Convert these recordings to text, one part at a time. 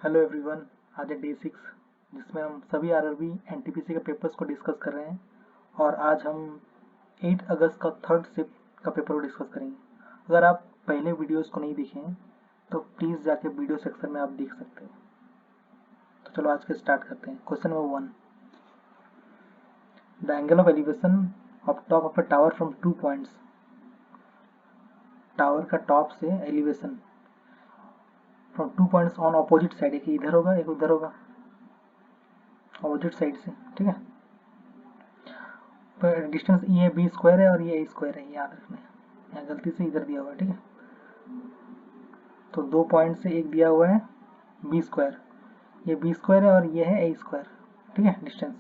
Hello everyone. आज है day 6 जिसमें हम सभी आरआरबी एनटीपीसी के पेपर्स को डिस्कस कर रहे हैं और आज हम 8 अगस्त का थर्ड शिफ्ट का पेपर को डिस्कस करेंगे। अगर आप पहले वीडियोस को नहीं देखे हैं तो प्लीज़ जाके वीडियो सेक्शन में आप देख सकते हैं। तो चलो आज के स्टार्ट करते हैं। Question number 1, the angle of elevation of top of a tower from 2 points. Tower का टॉप से elevation from 2 points on opposite side, एक इधर होगा एक उधर होगा, अपोजिट साइड से, ठीक है। पर डिस्टेंस ये बी स्क्वायर है और ये ए स्क्वायर है, याद रखना है। यहाँ गलती से इधर दिया हुआ है, ठीक है। तो 2 पॉइंट से एक दिया हुआ है बी स्क्वायर, ये बी स्क्वायर है और ये है ए स्क्वायर, ठीक है, डिस्टेंस।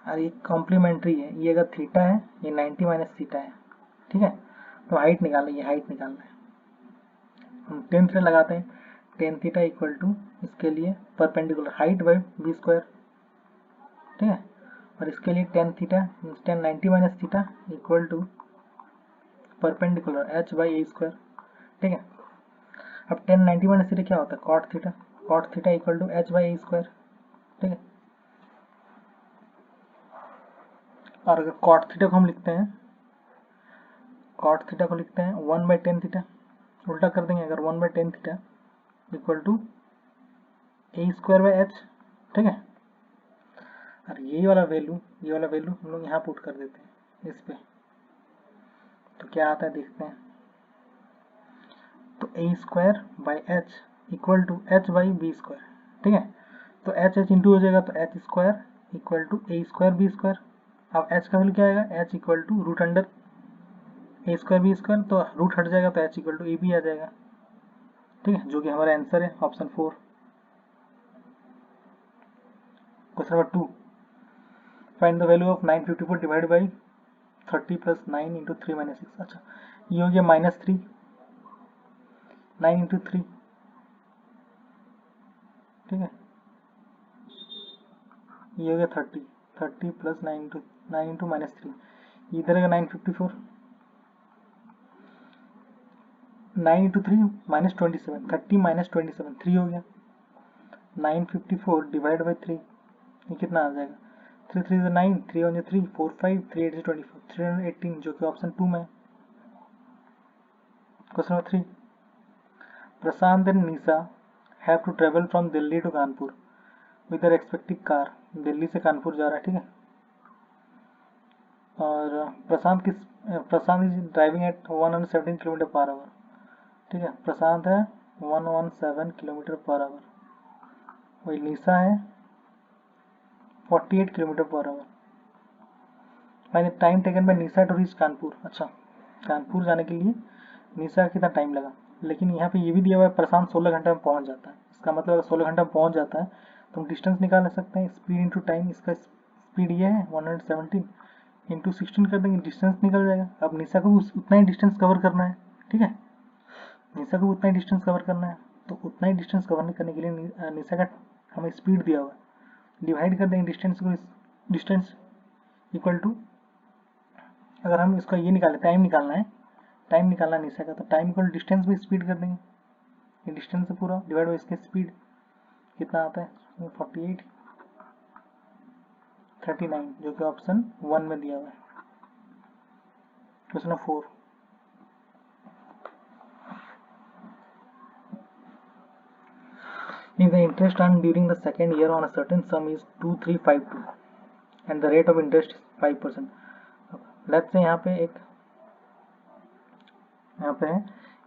और ये कॉम्प्लीमेंट्री है, ये अगर थीटा है ये 90 माइनस थीटा है, ठीक है। तो हाइट निकालना, ये हाइट निकालना है। हम टेन थीटा लगाते हैं, टेन थीटा इक्वल टू इसके लिए perpendicular height by B square, ठीक है। और इसके लिए tan theta tan 90 minus theta equal to perpendicular H by A square, ठीक है। अब टेन 90 माइनस थीटा क्या होता है, cot theta equal to H by A square, ठीक है। और अगर कॉट थीटा को हम लिखते हैं, कॉट थीटा को लिखते हैं 1 बाई टेन थीटा, उल्टा कर देंगे। अगर 1 by tan theta equal to A square by H, ठीक है। और ये वाला वैल्यू हम लोग यहाँ पुट कर देते हैं इस पे, तो क्या आता है देखते हैं। तो A square by H equal to H by B square, ठीक है। तो एच एच इंटू हो जाएगा, तो H square equal to A square B square. अब एच का वैल्यू क्या आएगा, H equal to root under A square B square, तो रूट हट जाएगा तो H equal to A B आ जाएगा, ठीक है, जो कि हमारा आंसर है option 4। Question number 2, find the value of 954 divide by 30 plus 9 into 3 minus 6। अच्छा, ये हो गया -3, 9 इंटू 3, ठीक है। ये हो गया 30 प्लस 9 इंटू -3, इधर है 954, 9 इंटू 3 -27, 30 माइनस 27, 3 हो गया। 954 डिवाइड बाई 3, ये कितना आ जाएगा, 3 3 से 9, 3 1 3, 4 5, 3 8 से 24, 318, जो कि ऑप्शन 2 में है। Question number 3, Prashant and Nisha have to travel from Delhi to Kanpur with their respective car. Delhi से कानपुर जा रहा है, ठीक है। और Prashant is driving at 117 kilometre per hour, ठीक है। प्रशांत है 117 किलोमीटर पर आवर, वही निशा है 48 किलोमीटर पर आवर। मैंने time taken by Nisha to reach Kanpur. अच्छा, कानपुर जाने के लिए निशा का कितना टाइम लगा, लेकिन यहाँ पे ये भी दिया हुआ है प्रशांत 16 घंटे में पहुँच जाता है। इसका मतलब अगर 16 घंटे में पहुँच जाता है तो हम डिस्टेंस निकाल सकते हैं, स्पीड इंटू टाइम। इसका स्पीड ये है 117 इंटू 16 कर देंगे, डिस्टेंस निकल जाएगा। अब निशा को भी उतना ही डिस्टेंस कवर करना है, ठीक है। निशा को भी उतना ही डिस्टेंस कवर करना है, तो उतना ही डिस्टेंस कवर करने के लिए निशा का हमें स्पीड दिया हुआ है, डिवाइड कर देंगे डिस्टेंस को, डिस्टेंस इक्वल टू, अगर हम इसका ये निकालें, टाइम निकालना है, टाइम निकालना निशा का, तो टाइम इक्वल डिस्टेंस भी स्पीड कर देंगे, ये डिस्टेंस से पूरा डिवाइड बाई इसके स्पीड, कितना आता है 48 39, जो कि ऑप्शन 1 में दिया हुआ है। Question number 4, if the interest earned during the second year on a certain sum is 2352 and the rate of interest is 5%, let's say यहाँ पे है,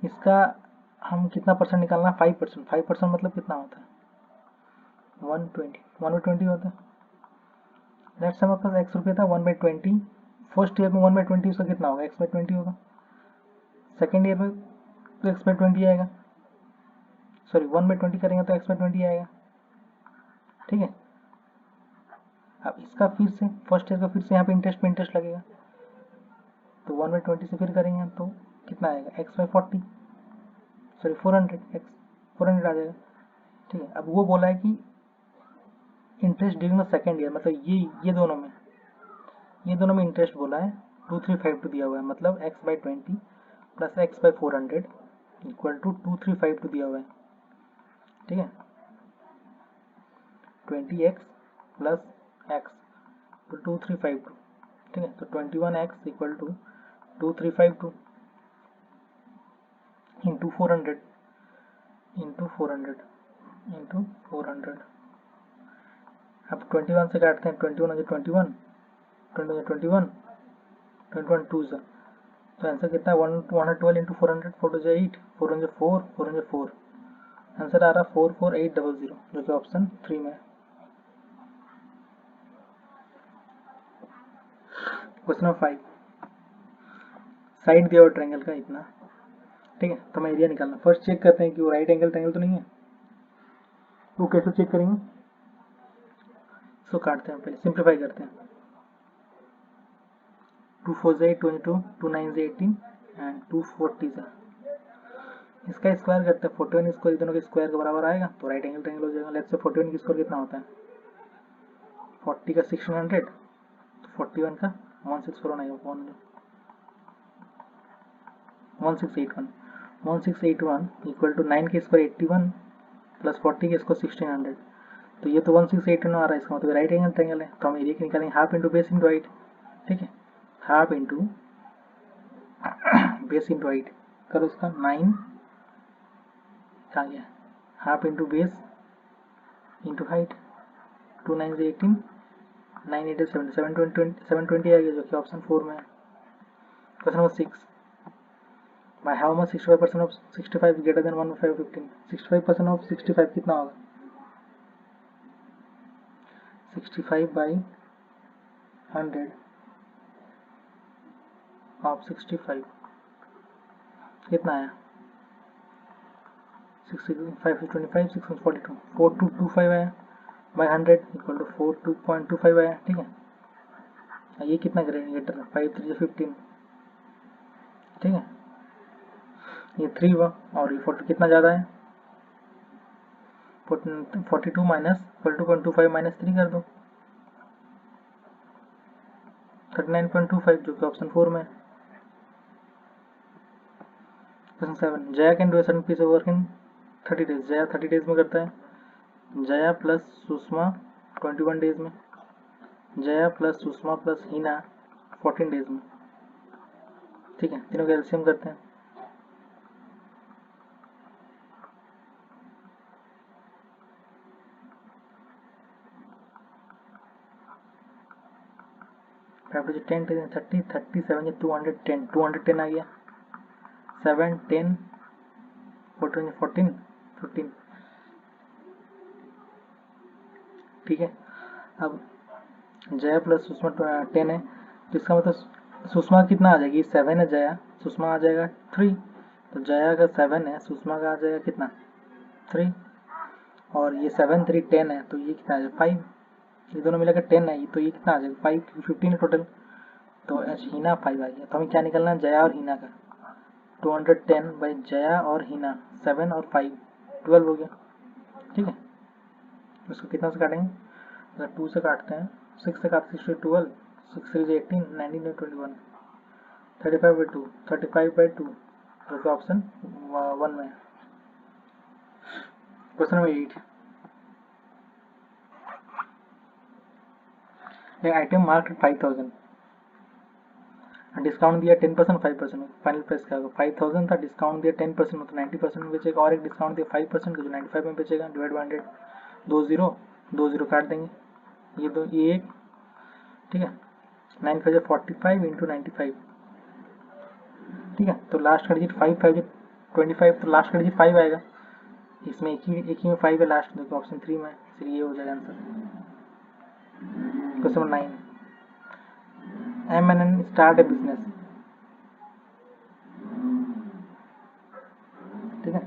इसका हम कितना परसेंट निकालना, 5%। 5% मतलब कितना होता है 120 होता है। लेट्स से हमारे पास x रुपये था, 1/20, फर्स्ट ईयर में 1/20, उसका कितना होगा, x/20 होगा। सेकेंड ईयर में तो x/20 आएगा, सॉरी 1/20 करेंगे तो x/20 आएगा, ठीक है। अब इसका फिर से फर्स्ट ईयर का फिर से यहाँ पे इंटरेस्ट पे इंटरेस्ट लगेगा, तो 1/20 से फिर करेंगे तो कितना आएगा, x/40, सॉरी 400 आ जाएगा, ठीक है। अब वो बोला है कि interest during the second year, मतलब ये दोनों में इंटरेस्ट बोला है 2352 दिया हुआ है, मतलब x/20 plus x/400 equal to 2352 दिया हुआ है, ठीक है, 20x प्लस x तो 2352, ठीक है। तो 21x equal to 2352 into 400 into 400 into 400। अब 21 से काटते हैं, 21 हो 21, 21 21 टू सा, तो आंसर कितना है 112 into 400, 4 two 8, 4 one 4, 4 one 4, answer आ रहा 44800, जो कि ऑप्शन 3 में है। क्वेश्चन नंबर 5, साइड दिया हुआ ट्रायंगल का इतना, ठीक है। तो हमें एरिया निकालना, फर्स्ट चेक करते हैं कि वो राइट एंगल ट्रायंगल तो नहीं है। वो कैसे चेक करेंगे, इसको काटते हैं, पहले सिंप्लीफाई करते हैं। 2 4 से 8, 22, 2 9 से 18 एंड 2 40 से, इसका स्क्वायर करते हैं। 41 स्क्वायर दोनों के स्क्वायर के बराबर आएगा तो राइट एंगल ट्रायंगल हो जाएगा। लेट्स से 41 की स्क्वायर कितना होता है, 40 का 1600, तो 41 का 1641 आएगा, 1681, 1681 इक्वल टू 9 के स्क्वायर 81 प्लस 40 के स्क्वायर 1600, तो ये तो 1681 आ रहा है, इसका मतलब राइट एंगल ट्रायंगल है। तो हम एरिया निकालेंगे half into base into height, ठीक है। Half into base into height करो, इसका 9 कहाँ गया, half into base into height, 2 9 से 18, 9 8 70, 720 आ गया, जो कि ऑप्शन 4 में है। Question number 6, by how much 65% of 65 greater than 1 by 5 15, 65% of 65 कितना होगा, 65 by 100 ऑफ 65 कितना आया, 65 25, 6 42, 4225 आया, बाई 100 इक्वल टू 42.25 आया, ठीक है। ये कितना ग्रेटर है, 5 3 15, ठीक है। ये 3 हुआ, और ये 40 कितना ज़्यादा है, 42 माइनस 42.25 माइनस 3 कर दो, 39.25, जो कि ऑप्शन 4 में है। Question 7, Jaya can do a certain piece of work in 30 days, Jaya 30 days में करता है, जया प्लस सुषमा 21 डेज में, Jaya plus Sushma plus Heena 14 days में, ठीक है। तीनों का एलसीएम करते हैं, फाइव टू 10 30 30 7 210, 210 आ गया, 7 10 14 14 15, ठीक है। अब जया प्लस सुषमा 10 है, तो इसका मतलब सुषमा कितना आ जाएगी, 7 है जया, सुषमा आ जाएगा 3, तो जया का 7 है, सुषमा का आ जाएगा कितना 3, और ये 7 3 10 है, तो ये कितना आ जाएगा 5, ये दोनों मिलाकर 10 है, तो ये कितना आ जाएगा 5 15 है टोटल, तो हीना 5 आ गया। तो हमें क्या निकलना है, जया और हीना का, 210 बाई जया और हीना 7 और 5 12 हो गया, ठीक है। इसको कितना से काटेंगे, अगर 2 से काटते हैं, 6 से काटते 6 12, 6 3 18, 19 21, 35 बाई 2, 35 बाई 2, जो कि ऑप्शन 1 में है। क्वेश्चन नंबर 8, एक आइटम मार्क 5000, डिस्काउंट दिया 10%, 5%, फाइनल प्राइस क्या होगा, 5000 था, डिस्काउंट दिया 10%, मतलब 90% में बेचेगा, और एक डिस्काउंट दिया 5% का जो 95 में बेचेगा, डिवाइड बाई 100, 2 0 काट देंगे, ये दो ये एक, ठीक है। 9 5 45 इंटू 95, ठीक है। तो लास्ट का डिजिट 5 5 25, तो लास्ट का डिजिट 5 आएगा, इसमें एक ही में 5 है लास्ट, देखो ऑप्शन 3 में, इसलिए ये हो जाएगा answer. Question number 9, M&N start a business, ठीक है।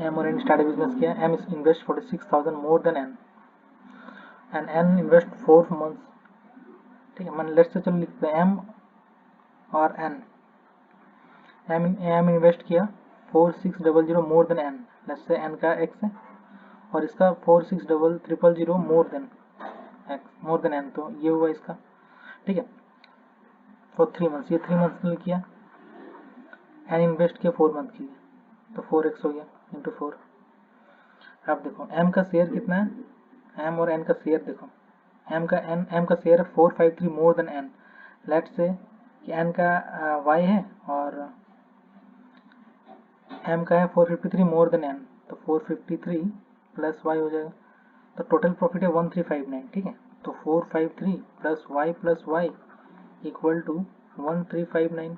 M और N स्टार्ट ए बिजनेस किया, M invest 46,000 more than N and N invest 4 months, ठीक है। मान लेट्स से चलो लिखते हैं M और N, M इन्वेस्ट किया 4600 मोर than N, let's say N का X है और इसका 4600 मोर देन X, मोर देन N, तो ये हुआ इसका, ठीक है। फॉर 3 मंथ्स, ये 3 मंथ्स के लिए किया, N इन्वेस्ट किया 4 मंथ के लिए, तो 4x हो गया इंटू 4। अब देखो m का शेयर कितना है, m और n का शेयर देखो, m का शेयर है 453 मोर देन n। लेट्स से कि n का y है और m का है 453 मोर देन n, तो 453 प्लस y हो जाएगा, तो टोटल प्रॉफिट है 1359। ठीक है, तो 453 प्लस y इक्वल टू 1359,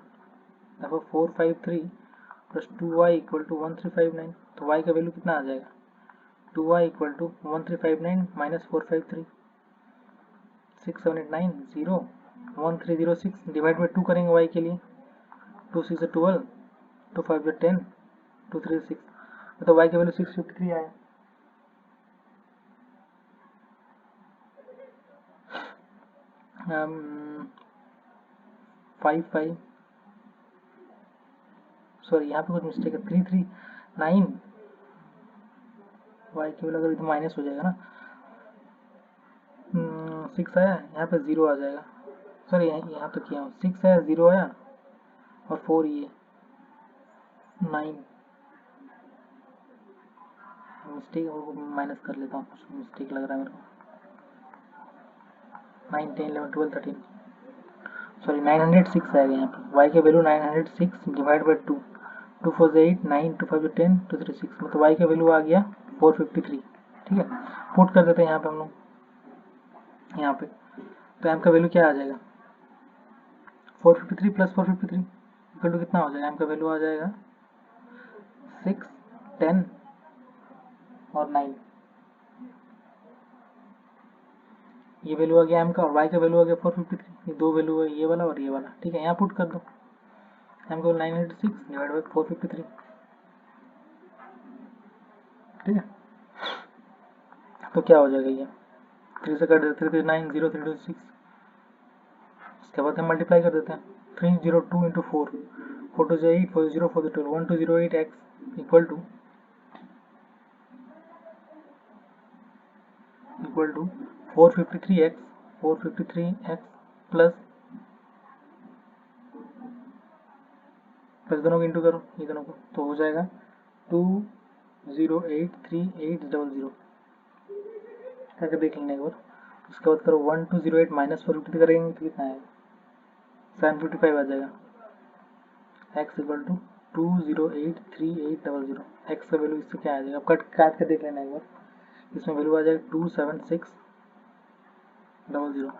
देखो 453 प्लस 2y इक्वल टू 1359, तो y का वैल्यू कितना आ जाएगा, 2y equal to 1359 minus 453, 6789 0 1306 divide by 2 करेंगे y के लिए, 2 6 12, 2 5 10, 2 3 6, तो y का वैल्यू 653 आया। फाइव फाइव सॉरी यहाँ पे कुछ मिस्टेक है, 339 y के वैल्यू अगर इधर माइनस हो जाएगा ना, 6 आया यहाँ पे 0 आ जाएगा, सॉरी यहाँ तो किया हूँ, 6 आया 0 आया और 4 ये 9 मिस्टेक, माइनस कर लेता हूँ, कुछ मिस्टेक लग रहा है मेरे को, 9 10 11 12 13 सॉरी 906 आएगा यहाँ पे, y के वैल्यू 906 डिवाइड बाई 2, 2 4 8 9 2 5 10 2 3 6, मतलब y का वैल्यू आ गया 453। ठीक है, पुट कर देते हैं यहाँ पे हम लोग, यहाँ पे तो m का वैल्यू क्या आ जाएगा, 453 प्लस 453 इक्वल टू कितना हो जाएगा, m का वैल्यू आ जाएगा 6 10 और 9, ये वैल्यू आ गया m का और y का वैल्यू आ गया 453, ये दो वैल्यू है, ये वाला और ये वाला। ठीक है, यहाँ पुट कर दो, m को 906 डिवाइड बाई 453। ठीक है, तो क्या हो जाएगा, ये 3 से कट देते 3 9 0 3 2 6, इसके बाद हम मल्टीप्लाई कर देते हैं, 302 into 4, 4 2 8 4 0 4 12 1208 x equal to 453x 453x plus दोनों को इंटू करो, ये दोनों को, तो हो जाएगा 208380 करके देख लेंगे एक बार। उसके बाद करो 1208 माइनस 453 करेंगे तो कितना आएगा, 755 आ जाएगा। x इक्वल टू 208380, x का वैल्यू इससे क्या आ जाएगा, अब कट काट के देख लेना एक बार, इसमें वैल्यू आ जाएगा 27600।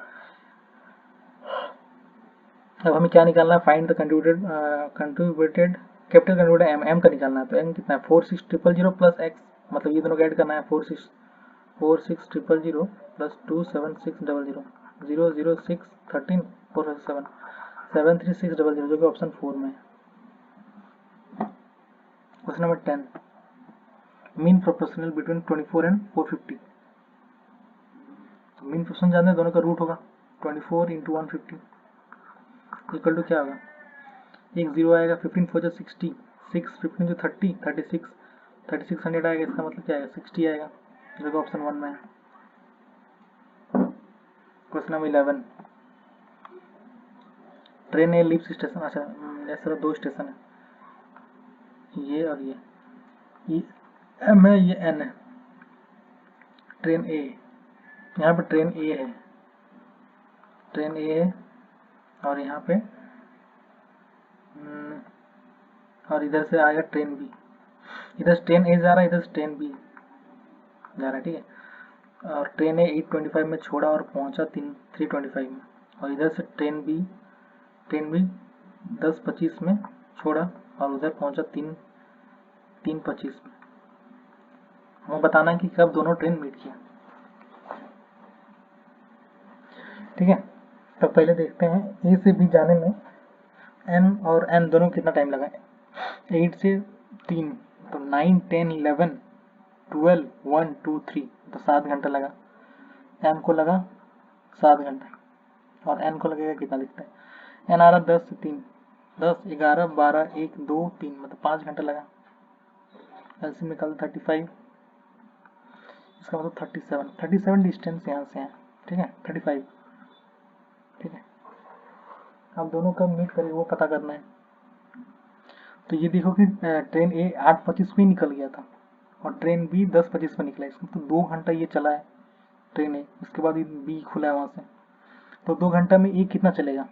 अब हमें क्या निकालना है, find the contributed capital contributed M का निकालना है, तो एम कितना है 46000 प्लस एक्स, मतलब ये दोनों को ऐड करना है, 46000 प्लस 27600 006 13 467 73600 जो कि ऑप्शन 4 में है। Question number 10, mean proportional between 24 and 450। तो मीन प्रोपोर्शनल जानते हैं, दोनों का रूट होगा 24 इंटू 150 इक्वल टू क्या होगा, एक जीरो आएगा, 15 4 60, 6 15 जो 30 36 3600 आएगा, इसका मतलब क्या आएगा 60 आएगा, जो कि ऑप्शन 1 में है। क्वेश्चन नंबर 11, ट्रेन ए लीव्स स्टेशन, अच्छा ऐसा दो स्टेशन है, ये और ये एम है, ये एन है, ट्रेन ए, यहाँ पे ट्रेन ए है, ट्रेन ए है और यहाँ पे और इधर से आएगा ट्रेन बी, इधर से ट्रेन ए जा रहा है, इधर से ट्रेन बी जा रहा है। ठीक है, और ट्रेन ए 825 में छोड़ा और पहुंचा 325 में, और इधर से ट्रेन बी 10:25 में छोड़ा और उधर पहुंचा 3:25 में। हमें बताना है कि कब दोनों ट्रेन मीट किया। ठीक है, तो पहले देखते हैं ए से बी जाने में एन और एन दोनों कितना टाइम लगा, 8 से 3 तो 9 10 11 12 1 2 3 तो 7 घंटा लगा, एम को लगा 7 घंटा और एन को लगेगा कितना दिखता है, एन आ रहा 10 से 3 10 11 12 1 2 3 मतलब 5 घंटा लगा, एलसीएम निकाल 35, इसका मतलब 37 डिस्टेंस यहाँ से है। ठीक है 35। ठीक है, अब दोनों कब मीट करें वो पता करना है, तो ये देखो कि ट्रेन ए 8:25 में निकल गया था और ट्रेन बी 10:25 में निकला, इसमें तो 2 घंटा ये चला है ट्रेन ए, उसके बाद बी खुला है वहाँ से, तो 2 घंटा में ए कितना चलेगा,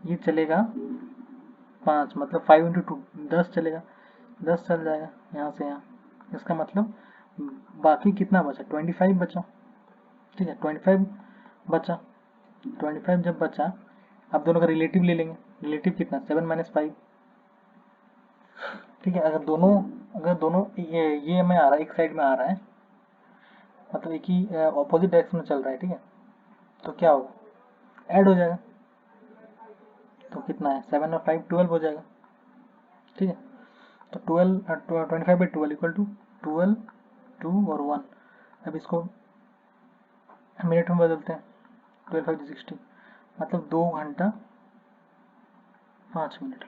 ये चलेगा 5, मतलब 5 × 2 10 चलेगा, 10 चल जाएगा यहाँ से यहाँ। इसका मतलब बाकी कितना बचा, 25 बचा। ठीक है, 25 बचा, 25 जब बचा, अब दोनों का रिलेटिव ले लेंगे। रिलेटिव कितना, 7 - 5। ठीक है, अगर दोनों ये में आ रहा है, एक साइड में आ रहा है, मतलब एक ही ऑपोजिट डायरेक्शन में चल रहा है। ठीक है, तो क्या होगा, ऐड हो जाएगा। तो कितना है, 7 और 5 12 हो जाएगा। ठीक है, तो 25/12 इक्वल टू 12, 2 और 1। अब इसको मिनट में बदलते हैं, 12 5 60, मतलब 2 घंटा 5 मिनट।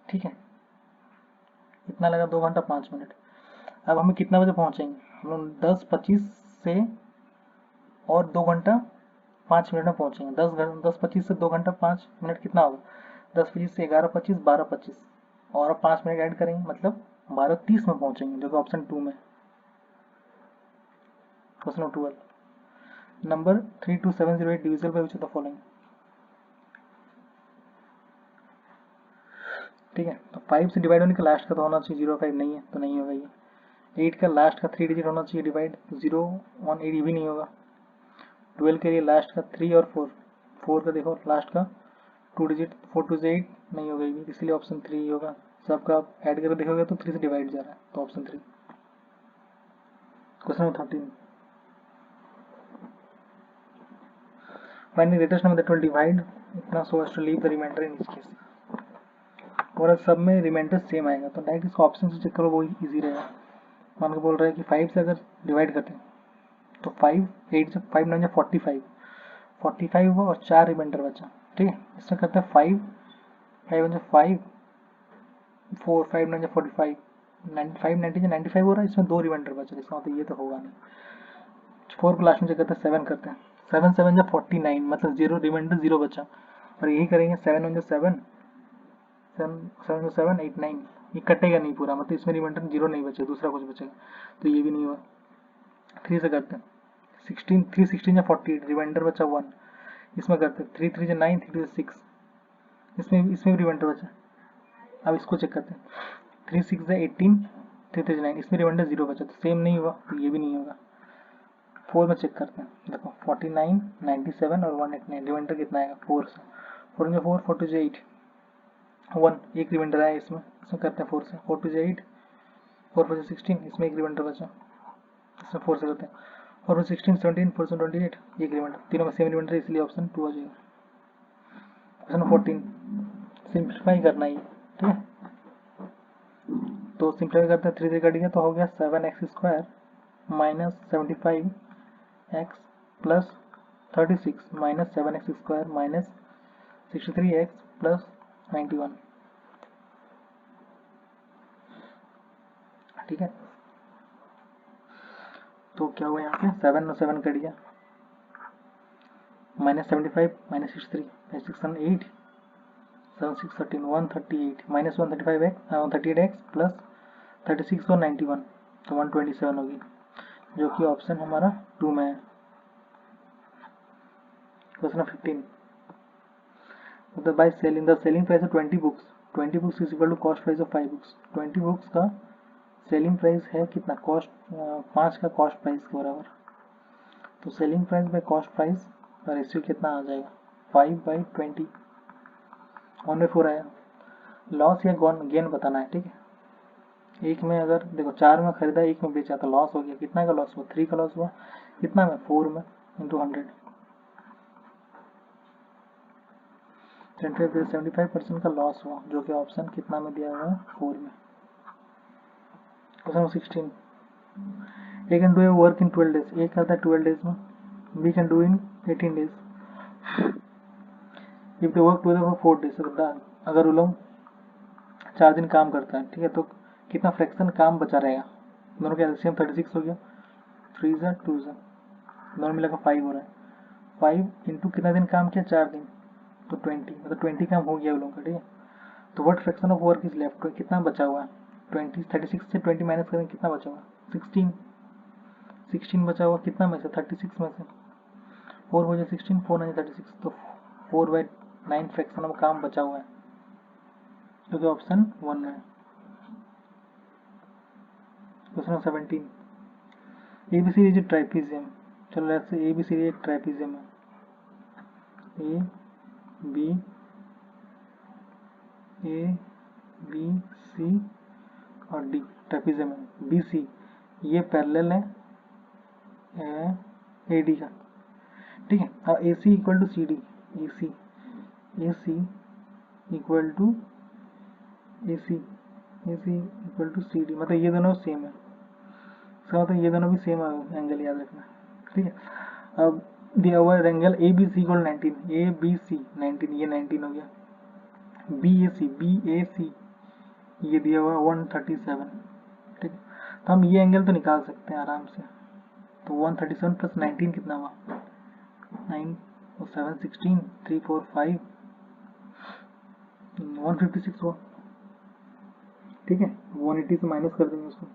ठीक है, इतना लगा, 2 घंटा 5 मिनट। अब हमें कितना बजे पहुंचेंगे, हम लोग 10:25 से और 2 घंटा 5 मिनट में पहुंचेंगे। 10:25 से 2 घंटा 5 मिनट कितना होगा, 10:25 से 11:25, 12:25 और 5 मिनट ऐड करेंगे, मतलब 12:30 में पहुंचेंगे, जो कि ऑप्शन 2 में। Question number 12, number 32708 divisible by which of the following. ठीक है, तो 5 से डिवाइड होने का लास्ट का तो होना चाहिए 0 5, नहीं है तो नहीं होगा ये। 8 का लास्ट का 3 डिजिट होना चाहिए डिवाइड, 0 1 8 ये भी नहीं होगा। 12 के लिए लास्ट का 3 और 4, 4 का देखो लास्ट का 2 डिजिट, 4 2 से 8 नहीं होगा ये भी, इसलिए ऑप्शन 3 ही होगा। सबका आप ऐड करके देखोगे तो 3 से डिवाइड जा रहा है, तो option 3। Question number 13, find the greatest number that will divide इतना so as to leave the remainder in each case. और सब में रिमाइंडर सेम आएगा, तो डायरेक्ट इसको ऑप्शन से चेक करो, वो इजी रहेगा। मान के बोल रहा है कि 5 से अगर डिवाइड करते हैं तो 5 8 से 5 9 45, 45 हुआ और 4 रिमाइंडर बचा। ठीक है, इसमें करते हैं 5 5 1 5 4 5 9 45, 95 90 से 95 हो रहा है, इसमें 2 रिमाइंडर बच रहे हैं, इसका मतलब ये तो होगा नहीं। 4 को लास्ट में चेक करते हैं, 7 करते हैं, 7 7 जा 49, मतलब 0 रिमाइंडर 0 बचा। और यही करेंगे 7 1 7 7 7 8 9, ये कटेगा नहीं पूरा, मतलब इसमें रिमाइंडर 0 नहीं बचेगा, दूसरा कुछ बचेगा, तो ये भी नहीं हुआ। 3 से करते हैं, 16 3 16 या 48, रिमाइंडर बचा 1, इसमें करते हैं 3 3 जा 9 3 2 6, इसमें भी रिमाइंडर बचा। अब इसको चेक करते हैं, 3 6 जा 18 3 3 9, इसमें रिमाइंडर 0 बचा, तो सेम नहीं हुआ, तो ये भी नहीं होगा। 4 में चेक करते हैं, देखो 49 97 और 189, रिमाइंडर कितना आएगा, 4 से, 4 में 4 4 2 8 1, एक रिमाइंडर आया इसमें करते हैं 4 से, 4 2 8 4 4 16, इसमें एक रिमाइंडर बचा, इसमें 4 से करते हैं, 4 16 17 4 28, एक रिमाइंडर, तीनों में सेम रिमाइंडर, इसलिए ऑप्शन 2 हो जाएगा। क्वेश्चन 14, सिंप्लीफाई करना है, ठीक है, तो सिंप्लीफाई करते हैं, 3 से कट गया तो हो गया 7x² minus 75x plus 36 minus 7x² minus 63x plus 91। ठीक है, तो क्या हुआ यहाँ पे, 7 और 7 कट गया, minus 75 minus 63 6 8 7 6 13 138 minus 135x 138x plus 36 और 91, तो 127 होगी, जो कि ऑप्शन हमारा 2 में है। क्वेश्चन 15, मतलब by selling the selling price of 20 books, 20 books is equal to cost price of 5 books. 20 books का सेलिंग प्राइस है कितना, कॉस्ट 5 का कॉस्ट प्राइस के बराबर, तो selling price by cost price का रेशियो कितना आ जाएगा, 5/20, 1/4 आया। लॉस या गेन बताना है। ठीक है, एक में अगर देखो 4 में खरीदा, एक में बेचा, तो लॉस हो गया, कितना का लॉस हुआ, 3 का लॉस हुआ, कितना में 4 में इंटू 100, 75% का लॉस हुआ, जो कि ऑप्शन कितना में दिया हुआ है, 4 में। Question 16, A can do a work in 12 days, A करता है 12 डेज में, B can do in 18 days, if they work together for 4 days, अगर वो लोग 4 दिन काम करता है, ठीक है, तो कितना फ्रैक्शन काम बचा रहेगा, दोनों का एलसीएम 36 हो गया, 3 जा 2 जा, दोनों मिलाकर 5 हो रहा है, 5 इंटू कितना दिन काम किया, 4 दिन, तो 20, मतलब 20 काम हो गया वो लोगों का। ठीक है, तो what fraction of work is left, कितना बचा हुआ है? 20, 36 से 20 माइनस करेंगे कितना बचा हुआ? 16, 16 बचा हुआ कितना में से? 36 में से 4 बजे 16, 4 9 36, तो 4/9 फ्रैक्शन ऑफ काम बचा हुआ है, जो कि ऑप्शन 1 में है। Question number 17, ABC is ट्राइपीजियम। चलो लेट्स से एबीसी एक ट्राइपीजियम है, ए बी सी और डी ट्राइपीजियम है। बी सी ये पैरेलल है ए डी का, ठीक है। और A C equal to C D, A C equal to C D, मतलब ये दोनों सेम है, इसका मतलब ये दोनों भी सेम एंगल, याद रखना, ठीक है। अब दिया हुआ है angle A B C equal 19, A B C 19, ये 19 हो गया। बी ए सी ये दिया हुआ है 137, ठीक है। तो हम ये एंगल तो निकाल सकते हैं आराम से। तो 137 प्लस 19 कितना हुआ? 9 और 7 16, 3 4 5 156 हुआ, ठीक है। 180 से माइनस कर देंगे उसको,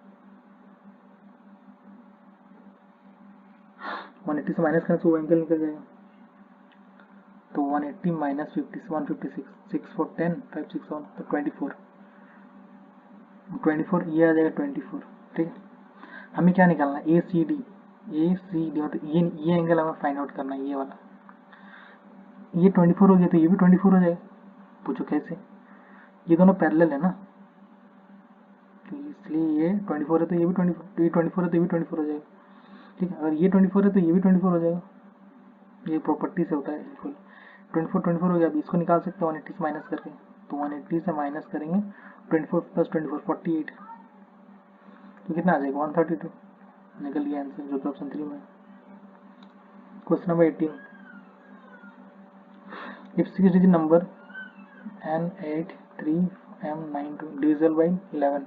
180 से माइनस करने से वो एंगल निकल जाएगा। तो 180 माइनस 50 156, 6 4 10 5 6 1, तो 24 ये आ जाएगा 24, ठीक है। हमें क्या निकालना है? ए सी डी मतलब ये एंगल हमें फाइंड आउट करना है, ये वाला। ये 24 हो गया तो ये भी 24 हो जाएगा। पूछो कैसे? ये दोनों पैरेलल है ना, तो इसलिए ये 24 है तो ये भी 24, तो ये 24 है तो ये भी 24 हो जाएगा, ठीक है। अगर ये 24 है तो ये भी 24 हो जाएगा, ये प्रॉपर्टी से होता है बिल्कुल। 24 हो गया। अब इसको निकाल सकते हैं 180 से माइनस करके, तो 180 से माइनस करेंगे 24 प्लस 24 48, तो कितना आ जाएगा? 132, निकल गया आंसर, जो कि ऑप्शन 3 में। Question number 18, if 6 digit number N83M92 divisible by 11,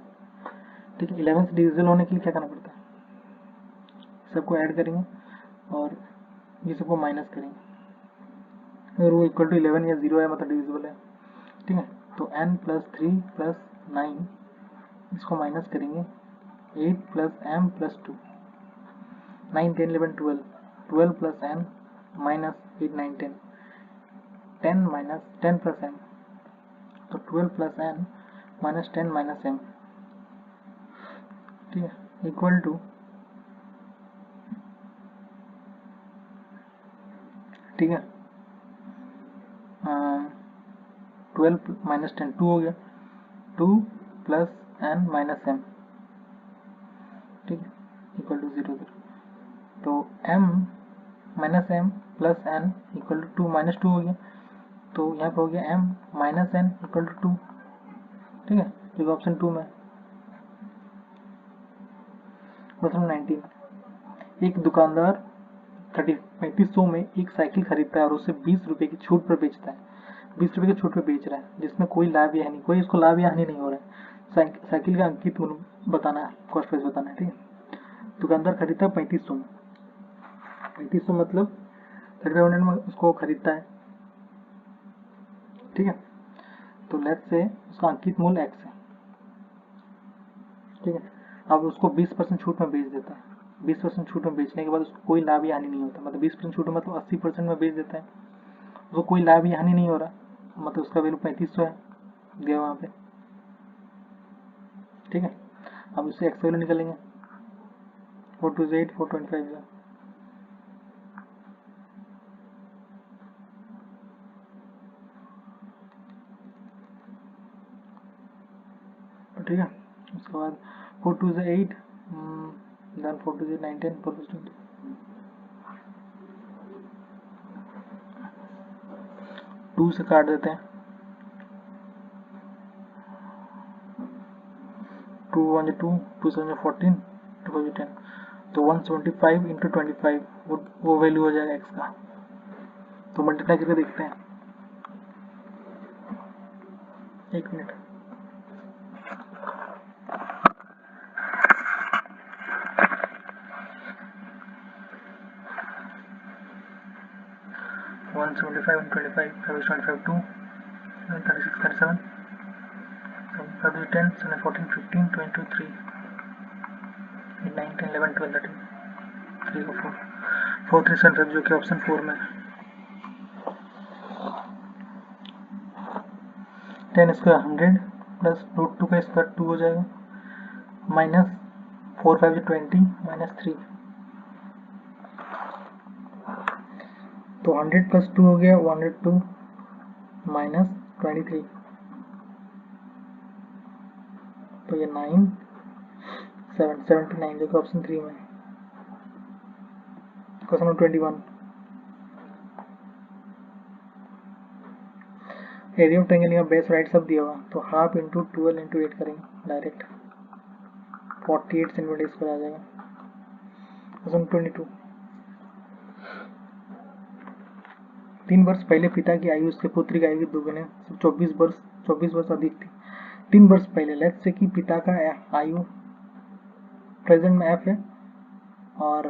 ठीक है। 11 से डिविजिबल होने के लिए क्या करना पड़ता है? सबको ऐड करेंगे और ये सबको माइनस करेंगे, अगर वो इक्वल टू 11 या 0 है मतलब डिविजिबल है, ठीक है। तो n प्लस 3 प्लस 9 इसको माइनस करेंगे, 8 plus m plus 2, 9 10 11 12, 12 plus n minus 8 9 10, 10 minus 10 plus m, तो 12 plus n minus 10 minus m, ठीक है, इक्वल टू, ठीक है, 12 माइनस 10 2 हो गया, 2 प्लस n माइनस m, ठीक है, इक्वल टू 0 0। तो m minus m plus n equal to 2 minus 2 हो गया, तो यहाँ पे हो गया m minus n equal to 2, ठीक है, जो ऑप्शन 2 में। क्वेश्चन 19, एक दुकानदार 3500 में एक साइकिल खरीदता है और उसे 20 रुपए की छूट पर बेचता है, 20 रुपए की छूट पर बेच रहा है, जिसमें कोई लाभ या हानि, कोई इसको लाभ या हानि नहीं हो रहा है। साइकिल का अंकित मूल्य बताना है, कॉस्ट प्राइस बताना है, ठीक है। दुकानदार खरीदता है 3500 में, 3500 मतलब 3500 में उसको खरीदता है, ठीक है। तो लेट्स से उसका अंकित मूल्य x है, ठीक है। अब उसको 20% छूट में बेच देता है, 20% छूट में बेचने के बाद उसको कोई लाभ या हानि नहीं होता, मतलब 20% छूट मतलब 80% में बेच देता है, उसको कोई लाभ या हानि नहीं हो रहा, मतलब उसका वैल्यू 3500 है दिया वहाँ पे, ठीक है। अब उससे एक्स वैल्यू निकालेंगे, 4 2 8 425 है, ठीक है। उसके बाद 4 2 8 देन 4 2 9 10 4 20, 2 से काट देते हैं, 2 1 2 2 7 14 2 5 10, तो 175 इंटू 25 वो वैल्यू हो जाएगा एक्स का। तो मल्टीप्लाई करके देखते हैं, एक मिनट, वन 75 25 25 2 36 37 अब 10 14 15 23 8 9 10 11 12 13 3 को 4 4 3 7 5 जो कि ऑप्शन 4 में है। 10 स्क्वायर 100 प्लस रूट 2 का स्क्वायर 2 हो जाएगा माइनस 4 5 20 माइनस 3 तो 100 प्लस 2 हो गया 102 माइनस 23 तो ये 9 7 79 जो कि ऑप्शन 3 में है। Question number 21 area of triangle यहाँ बेस राइट सब दिया हुआ तो हाफ इंटू 12 इंटू 8 करेंगे डायरेक्ट 48 सेंटीमीटर स्क्वायर आ जाएगा। क्वेश्चन 22 3 वर्ष पहले पिता की आयु उसके पुत्र की आयु की दोगुने 24 वर्ष अधिक थी। 3 वर्ष पहले लेट्स से कि पिता का आयु प्रेजेंट में एफ है और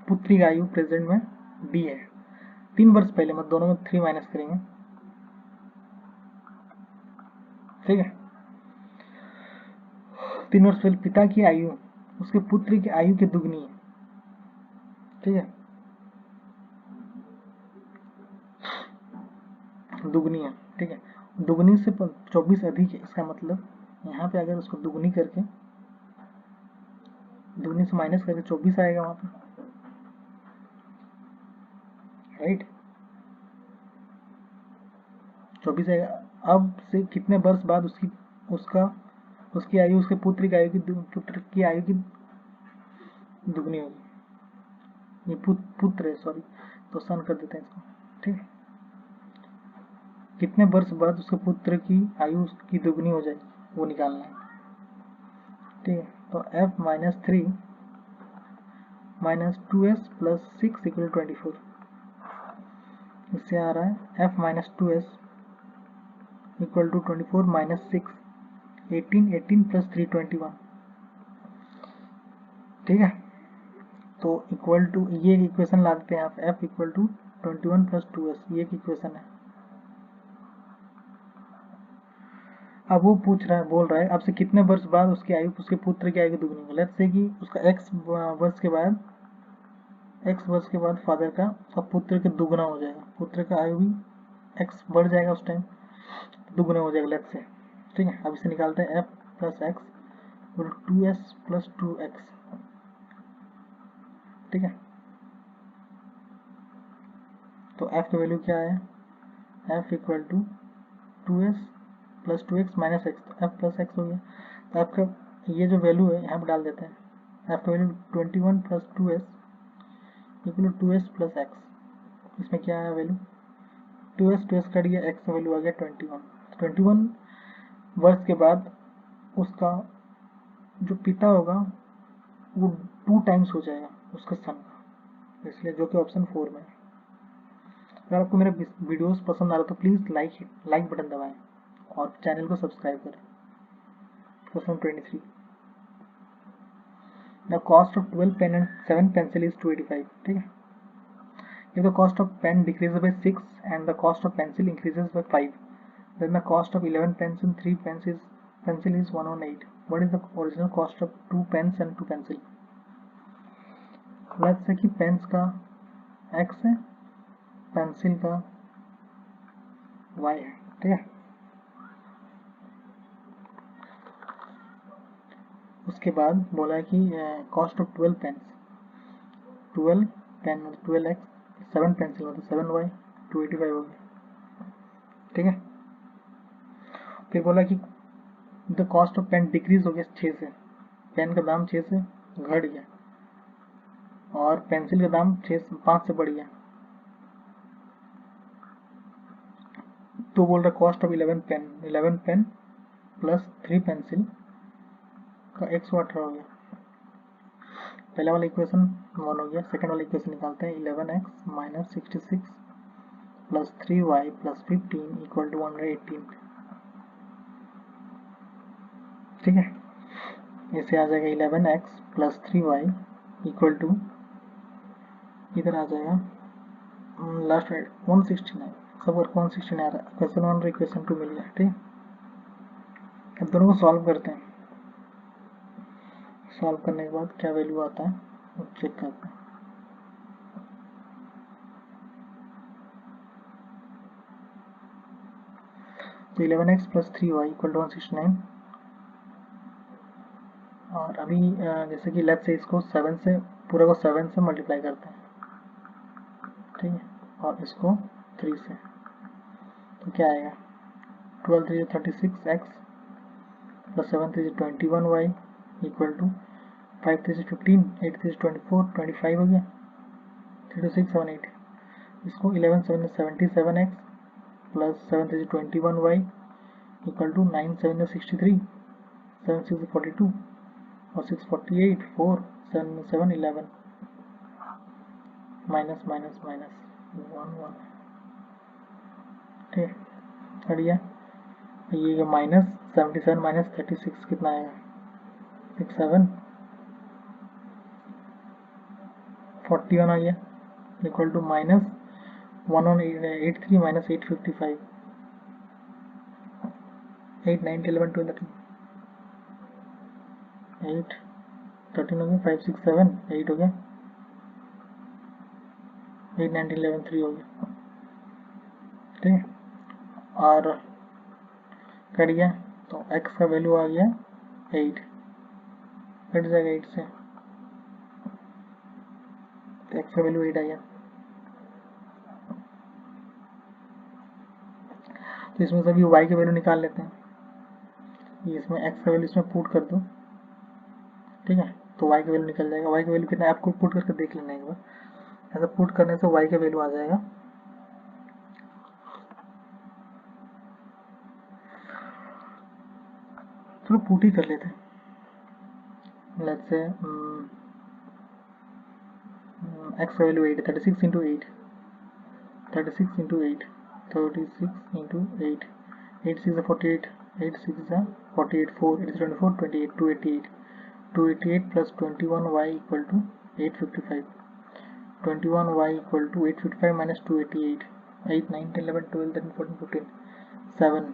पुत्री की आयु प्रेजेंट में बी है। 3 वर्ष पहले मतलब दोनों में 3 माइनस करेंगे, ठीक है। 3 वर्ष पहले पिता की आयु उसके पुत्र की आयु की दुगनी है, ठीक है, दुगनी है, ठीक है। दुगनी से 24 अधिक है, इसका मतलब यहाँ पे अगर उसको दुगनी करके दुगनी से माइनस करके 24 आएगा वहां पे, राइट 24 आएगा। अब से कितने वर्ष बाद उसकी आयु उसके पुत्र की आयु की दुगनी होगी। ये पुत्र है, सॉरी, तो सन कर देते हैं इसको, ठीक है। कितने वर्ष बाद उसके पुत्र की आयु की दुगनी हो जाएगी वो निकालना है, ठीक है। तो f minus 3 minus 2s plus 6 equal 24। इससे आ रहा है f minus 2s equal to 24 minus 6 18 plus 3 21, ठीक है। तो इक्वल टू ये इक्वेशन ला देते हैं आप, f equal to 21 plus 2s, ये एक इक्वेशन है। अब वो बोल रहा है आपसे कितने वर्ष बाद उसकी आयु उसके पुत्र की आयु की दुगनी होगी। लेट्स से कि उसका x वर्ष के बाद फादर का उसका पुत्र के दुगना हो जाएगा, पुत्र का आयु भी x बढ़ जाएगा उस टाइम, दुगना हो जाएगा लेट्स से, ठीक है। अब इसे निकालते हैं f plus x 2s plus 2x, ठीक है। तो f की वैल्यू क्या है, f equal to 2s plus 2x minus x, तो f प्लस एक्स हो गया। तो आपका ये जो वैल्यू है यहाँ पर डाल देते हैं, f की value 21 plus 2s equal to 2s plus x. इसमें क्या है वैल्यू 2s कट गया, x का वैल्यू आ गया 21 वर्ष के बाद उसका जो पिता होगा वो 2 टाइम्स हो जाएगा उसका सन का, इसलिए जो कि ऑप्शन 4 में है। अगर आपको मेरे वीडियोस पसंद आ रहा तो प्लीज़ लाइक बटन दबाएं और चैनल को सब्सक्राइब करें। Question 23 the cost of 12 pen and 7 pencil is 285, ठीक है। If the cost of pen decreases by 6 and the cost of pencil increases by 5, then the cost of 11 pens and 3 pencil is 118. What is the original cost of 2 pens and 2 pencil? Let's say कि pens का x है, pencil का y है, ठीक है। उसके बाद बोला है कि cost of 12 pens, 12 pen 12x, 7 pencil मतलब 7y 285 हो गया, ठीक है। फिर बोला कि the cost of pen decrease हो गया 6 से, पेन का दाम 6 से घट गया और पेंसिल का दाम 5 से बढ़ गया। तो बोल रहा cost of 11 pen plus 3 pencil का 118 हो गया। पहला वाला इक्वेशन 1 हो गया, सेकंड वाला इक्वेशन निकालते हैं 11x minus 66 plus 3y plus 15 equal to 118, ठीक है। इसे आ जाएगा 11x plus 3y equal to इधर आ जाएगा लास्ट में 169, सब वर्क 169 आ रहा है। क्वेश्चन 1 और इक्वेशन 2 मिल गया, ठीक है। दोनों को सॉल्व करते हैं। सॉल्व करने के बाद क्या वैल्यू आता है वो चेक करते हैं। तो 11x plus 3y equal to 169। और अभी जैसे कि लेट्स से इसको 7 से पूरा को 7 से मल्टीप्लाई करते हैं, ठीक है, और इसको 3 से, तो क्या आएगा 12 3 36x plus 7 3 21y equal to 5 3 15 8 3 24 25 हो गया 3 2 6 7 8। इसको 11 7 77x plus 7 3 21y equal to 9 7 63 7 6 42 और 6 48 4 7 7 11 माइनस माइनस माइनस 1 1, ठीक है, गया। ये माइनस 77 माइनस 36 कितना आएगा 67 41 आ गया इक्वल टू माइनस 1183 माइनस 855 8 9 11 12 8 13 हो गया 5 6 7 8 हो गया 8 9 11 3 हो गया, ठीक है। और कट गया तो x का वैल्यू आ गया 8, कट जाएगा 8 से, तो x का वैल्यू 8 आ गया। तो इसमें सभी y की वैल्यू निकाल लेते हैं। ये इसमें x का वैल्यू इसमें पुट कर दो, ठीक है, तो y की वैल्यू निकल जाएगा। y की वैल्यू कितना है आपको पुट करके देख लेना एक बार। ऐसा पुट करने से y का वैल्यू आ जाएगा चलो पुट ही कर लेते हैं। लेट्स से x का वैल्यू 8 है 36 into 8 36 into 8 36 into 8 8 6 48 8 6 48 4 8 24 28 288 288 plus 21y equal to 855 21y equal to 855 minus 288 8 9 10 11 12 13 14 15 7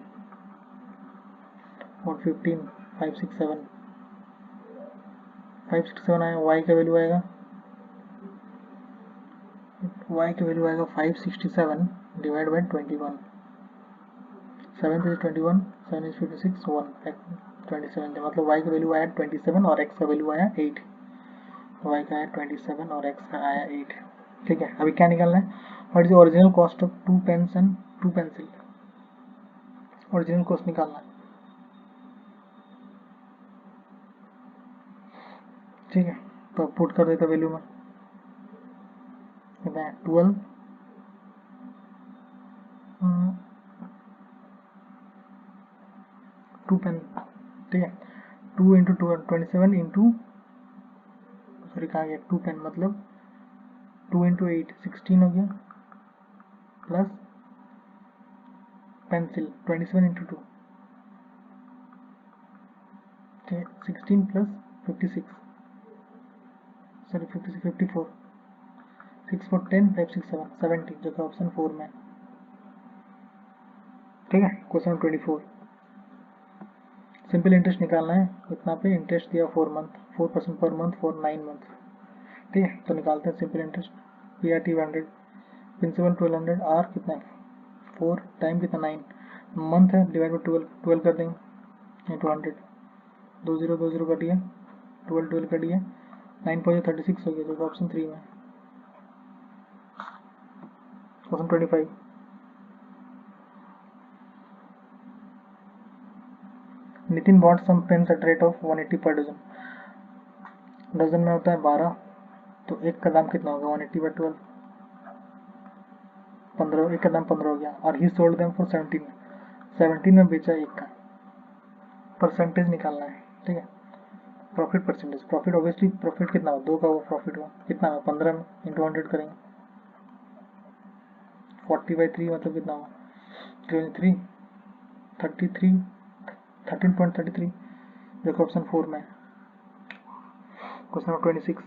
और 15 5 6 7 5 6 7 आएगा। y का वैल्यू आएगा y की वैल्यू आएगा 567 डिवाइड बाई 21 7 is 21 7 is 56 1 27, मतलब y का वैल्यू आया 27 और x का वैल्यू आया 8, y का आया 27 और x का आया 8, ठीक है। अभी क्या निकालना है, what is the original cost of 2 pens and 2 pencil, original cost निकालना है, ठीक है। तो पुट कर देते वैल्यू में कितना है 12 2 पेन, ठीक है, 2 इंटू 27 इंटू सॉरी कहाँ गया 2 पेन मतलब 2 इंटू 8 16 हो गया प्लस पेंसिल 27 इंटू 2, ठीक है, 16 प्लस 56 सॉरी 56 54 6 4 10 5 6 7 70 जो कि ऑप्शन 4 में, ठीक है। क्वेश्चन 24 सिंपल इंटरेस्ट निकालना है, इतना पे इंटरेस्ट दिया 4 month 4% per month for 9 month, ठीक है। तो निकालते हैं simple interest, P R T 100 principal 1200 R कितना है 4 टाइम कितना 9 मंथ है डिवाइड बाई 12 कर देंगे इंटू 100 2 0 2 0 कट गया 12 12 कट गया 9 5 36 हो गया जो कि ऑप्शन 3 में। Question 25 Nitin bought some pens at rate of 180 per dozen, dozen में होता है 12, तो एक का दाम कितना होगा 180 बाई 12 15, एक का दाम 15 हो गया और ही सोल्ड देम फॉर 17 में बेचा एक का, परसेंटेज निकालना है, ठीक है। Profit percentage, profit obviously profit कितना हुआ 2 का वो प्रॉफिट हुआ कितना हुआ 15 में इंटू 100 करेंगे 40 बाई 3 मतलब कितना हुआ 3 33 13.33 जो कि ऑप्शन 4 में। Question number 26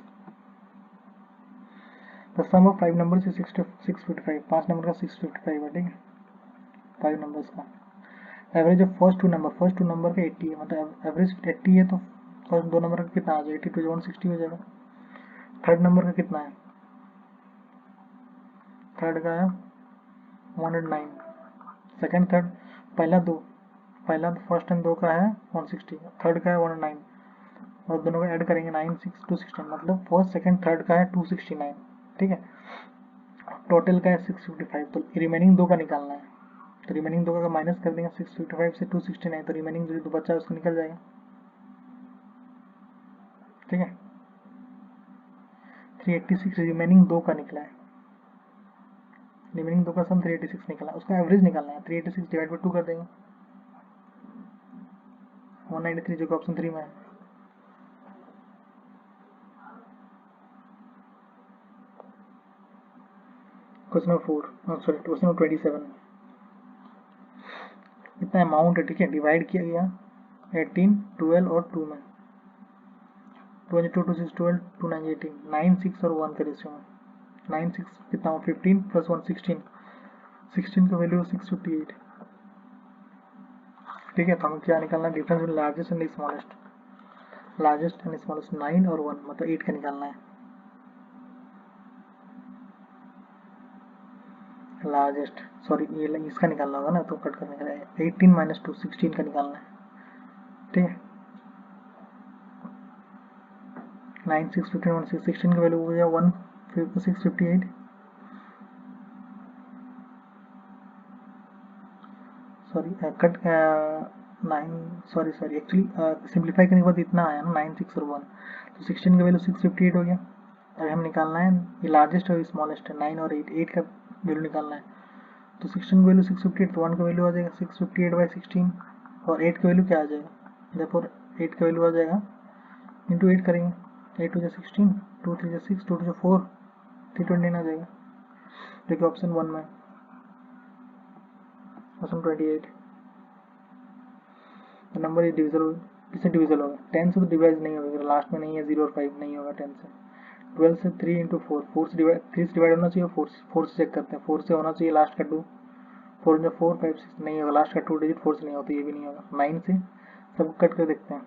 the sum of 5 numbers is 655, 5 number का 655 है, ठीक है, 5 नंबर्स का average of first two number का 80 है, मतलब एवरेज 80 है तो फर्स्ट दो नंबर का कितना आ जाएगा, 80 टू 160 हो जाएगा। थर्ड नंबर का कितना है, थर्ड का है 109, सेकंड थर्ड पहला फर्स्ट एंड दो का है 160, थर्ड का है 109, और दोनों का ऐड करेंगे 9 6 216, मतलब फर्स्ट सेकंड थर्ड का है 269, ठीक है। टोटल का है 655, तो रिमेनिंग दो का निकालना है, तो रिमेनिंग दो का माइनस कर देंगे 655 से 269, तो रिमेनिंग जो बचा है उसको निकल जाएगा, ठीक है। 386 रिमेनिंग दो का निकला है, रिमेनिंग दो का सम 386 निकला, उसका एवरेज निकालना है, 386 डिवाइड बाई 2 कर देंगे, 193 जो कि ऑप्शन 3 में है। Question number 4 sorry question number 27, इतना अमाउंट है, ठीक है, डिवाइड किया गया 18 12 और 2 में, 2 2 2 6 12 2 9 18, 9 6 और 1 के रेशियो में, 9 6 कितना हो 15 प्लस 1 16, 16 का वैल्यू 658, ठीक है। तो हमें क्या निकालना है, difference between largest and smallest, largest and smallest 9 और 1 मतलब 8 का निकालना है, लार्जेस्ट सॉरी ये इसका निकालना होगा ना, तो कट करने का 18 माइनस 2 16 का निकालना है, ठीक है। 9 6 15 1 6 16 का वैल्यू हो गया 1 658, sorry cut 9 sorry actually simplify करने के बाद इतना आया ना 9 6 और 1, तो 16 का वैल्यू 658 हो गया। अभी हम निकालना है ये लार्जेस्ट और स्मॉलेस्ट है, 9 और 8 का वैल्यू निकालना है, तो 16 का वैल्यू 658, तो 1 का वैल्यू आ जाएगा 658 बाई 16, और 8 का वैल्यू क्या आ जाएगा, देखो 8 का वैल्यू आ जाएगा इंटू 8 करेंगे, 8 टू 16 2 3 6 2 टू 4 329 आ जाएगा, देखिए ऑप्शन 1 में, ऑप्शन 28 नंबर इज डिविजल, किससे डिविजल होगा, 10 से तो डिवाइड नहीं होगा, लास्ट में नहीं है 0 और 5 नहीं होगा 10 से, 12 से 3 इंटू 4 4 से डिवाइड 3 से डिवाइड होना चाहिए, 4 से चेक करते हैं, 4 से होना चाहिए लास्ट का 2, 4 इंटू 4 5 6 नहीं होगा, लास्ट का 2 डिजिट 4 से नहीं होता, ये भी नहीं होगा, 9 से सब कट कर देखते हैं,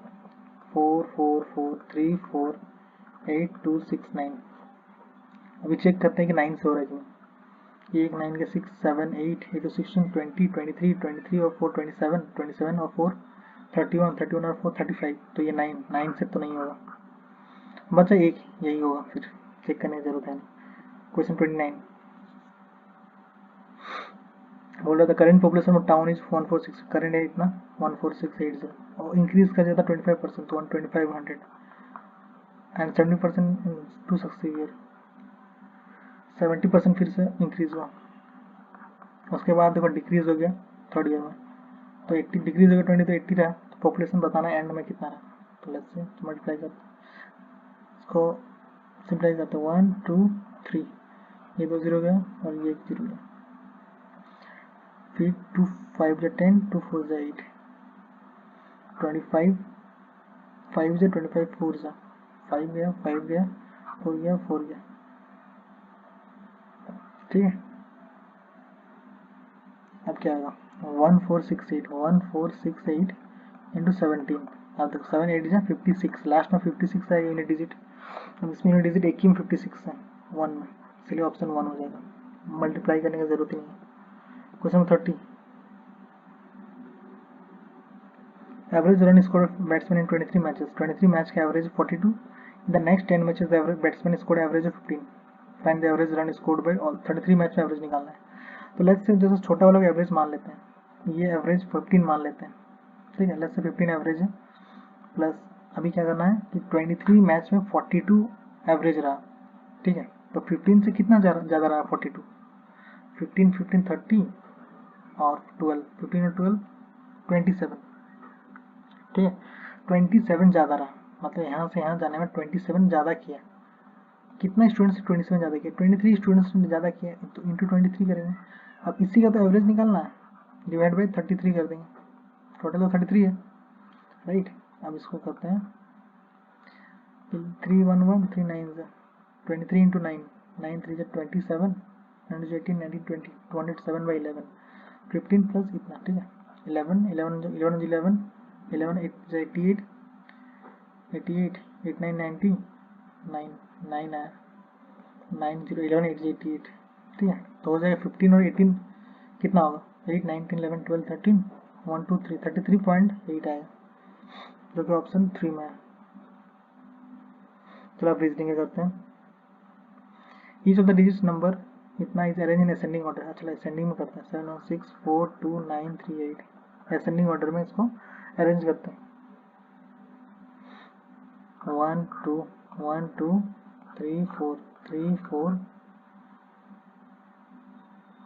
4 4 4 3 4 8 2 6 9, अभी चेक करते हैं कि 9 से हो रहा है कि नहीं, ये एक 9 के 6 7 8 8 16 20 23 और 4 27 और 4 31 और 4 35, तो ये 9 से तो नहीं होगा, बचा एक, यही होगा, फिर चेक करने की जरूरत है नहीं। क्वेश्चन 29 बोल रहा था current population of town is 146, current है इतना 14680, और इंक्रीज कर जाता 25% तो 12500 एंड 70% टू सक्सीव ईयर, 70% फिर से इंक्रीज हुआ, उसके बाद देखो डिक्रीज हो गया थर्ड ईयर में, तो 80 डिक्रीज हो गया 20 तो 80 रहा, तो पॉपुलेशन बताना है एंड में कितना रहा, तो लेट्स से मल्टीप्लाई करते इसको, सिंप्लाई करते 1 2 3, ये 2 0 गया और ये 1 0 गया, फिर 2 5 जा 10 2 4 जा 8 25 5 जा 25 4 जा 5 गया 4 गया 4 गया, ठीक है। अब क्या आएगा 1468 इंटू 17, अब देखो 7 8 जा 56, लास्ट में 56 आएगा यूनिट डिजिट, अब इसमें यूनिट डिजिट एक ही में 56 है 1 में, इसलिए ऑप्शन 1 हो जाएगा, मल्टीप्लाई करने की जरूरत ही नहीं है। Question number 30, average run score batsman in 23 matches, 23 match का average 42, in the next 10 matches the average batsman score average of 15, find the average run scored by all, 33 match में एवरेज निकालना है, तो लेट्स से जैसे छोटा वाला average मान लेते हैं, ये एवरेज 15 मान लेते हैं, ठीक है, लेट्स से 15 एवरेज है, प्लस अभी क्या करना है कि 23 मैच में 42 एवरेज रहा, ठीक है, तो 15 से कितना ज़्यादा रहा 42, 15 15 30 और 12 15 और 12 27, ठीक है, 27 ज़्यादा रहा, मतलब यहाँ से यहाँ जाने में 27 ज़्यादा किया, कितना स्टूडेंट्स 27 ज़्यादा किया, 23 स्टूडेंट्स ने ज़्यादा किया, तो इंटू 23 करेंगे, अब इसी का तो एवरेज निकालना है, डिवाइड बाई 33 कर देंगे, टोटल तो 33 है, राइट। अब इसको करते हैं 3 1 1 3 9 23 इंटू 9 9 3 27 9 18 19 20 207 बाई 11 15 प्लस इतना, ठीक है, 11 11 11 11 11 8 88 88 8 9 90 9 9 आया 9 0 11 8 88, ठीक है। तो हो जाएगा 15 और 18 कितना होगा, 8 9 10 11 12 13 1 2 3 33.8 आएगा, जो कि ऑप्शन 3 में है। चलो आप रीजनिंग करते हैं। Each of the digits number इतना is arrange in ascending order. चलो असेंडिंग में करते हैं। 7 1 6 4 2 9 3 8 असेंडिंग ऑर्डर में इसको अरेंज करते हैं। 1 2 1 2 3 4 3 4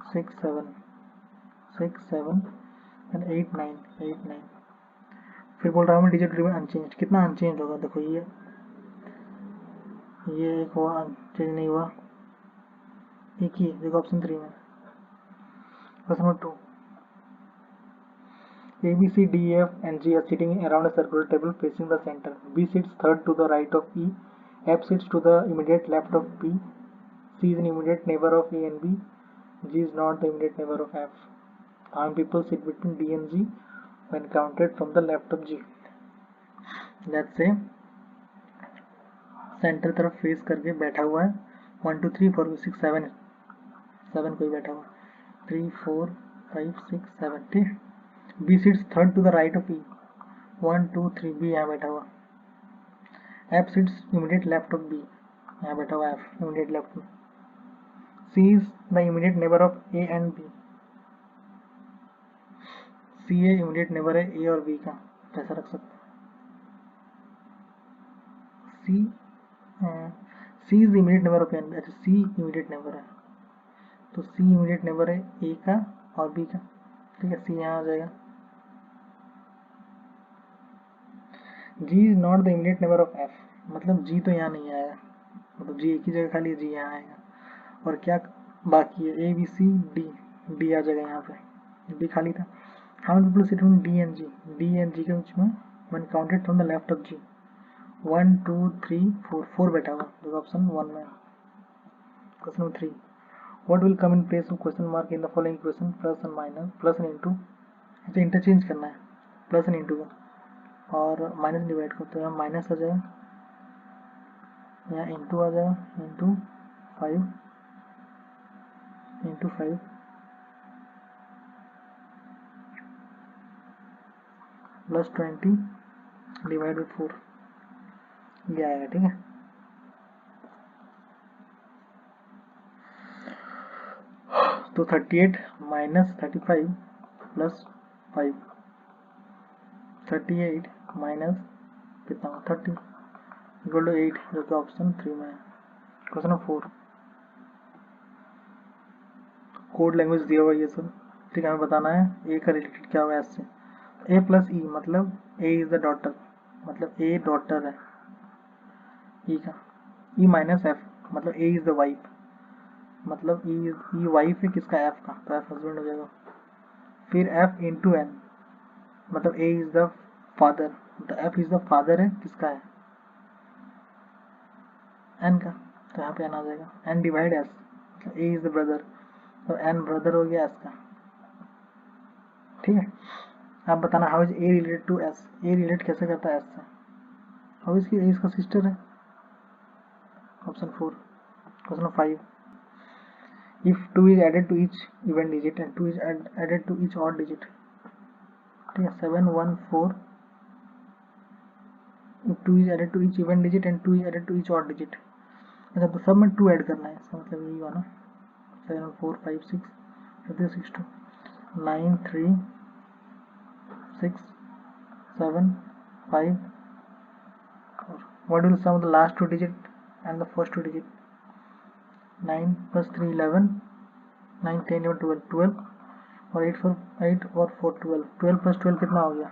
6 7 6 7 एंड 8 9 8 9। फिर बोल रहा हूँ मैं डिजिट रिमेन अनचेंज। कितना अनचेंज होगा, देखो ये एक हुआ, चेंज नहीं हुआ, एक ही देखो ऑप्शन 3 में। Question number 2, A, B, C, D, E, F, and G are sitting around a circular table facing the center. B sits third to the right of E. F sits to the immediate left of P. C is an immediate neighbor of A and B. G is not the immediate neighbor of F. How many people sit between D and G when counted from the left of G? Let's say centre तरफ face करके बैठा हुआ है 1 2 3 4 6 7 7 कोई बैठा हुआ 3 4 5 6 7, ठीक। B sits third to the right of E 1 2 3 B यहाँ बैठा हुआ। F sits immediate left of B, यहाँ बैठा हुआ एफ इमीडिएट लेफ्ट में। C is the immediate neighbour of A and B. C a immediate neighbour है A और B का, कैसा रख सकते हैं। C is the immediate neighbour of A and B. अच्छा सी इमीडिएट नेबर है, तो सी इमीडिएट नेबर है ए का और बी का, ठीक है। सी यहाँ आ जाएगा। G is not the immediate neighbour of F, मतलब जी तो यहाँ नहीं आएगा, मतलब जी एक ही जगह खाली, जी यहाँ आएगा। और क्या बाकी है, A B C D, D आ जाएगा यहाँ पे, डी खाली था। How many people sit in D and G, D and G के बीच में when counted from the left of G 1 2 3 4 4 बैठा हुआ, जो ऑप्शन 1 में। Question number 3, what will come in place of question mark in the following equation, plus and minus, plus and into. इसे interchange करना है, प्लस एंड इनटू का और minus divide को, तो यहाँ माइनस आ जाएगा, यहाँ इंटू आ जाएगा, into 5 into 5 plus 20 divide by 4, ये आएगा, ठीक है। तो 38 माइनस 35 प्लस 5, 38 माइनस कितना 30 इक्वल टू 8, जो कि ऑप्शन 3 में है। क्वेश्चन नंबर 4, कोड लैंग्वेज दिया हुआ ये सब, ठीक है। हमें बताना है ए का रिलेटेड क्या होगा एस से। ए प्लस ई मतलब ए इज द डॉटर, मतलब ए डॉटर है ई का। ई माइनस एफ मतलब ए इज द वाइफ, मतलब ई वाइफ है किसका, एफ का, तो एफ हस्बैंड हो जाएगा। फिर एफ इंटू एन मतलब ए इज द फादर, तो एफ इज द फादर है किसका है, एन का, तो यहाँ पे एन आ जाएगा। एन डिवाइड एस मतलब ए इज द ब्रदर, तो एन ब्रदर हो गया एस का, ठीक है। आप बताना how is A related to S, A relate कैसे करता है एस से, हाउ इज की ए इसका सिस्टर है, option 4। Question 5, if 2 is added to each even digit and 2 is added to each odd digit, ठीक है। 7 1 4, if 2 is added to each even digit and 2 is added to each odd digit, अच्छा तो सब में 2 add करना है, इसका मतलब यही हुआ ना। 7 4 5 6 6 2 9 3 6 7 5, what will sum of the last 2 digit and the first 2 digit, 9 plus 3 11 9 10 11 12 12 और 8 4 8 और 4 12 12 प्लस 12 कितना हो गया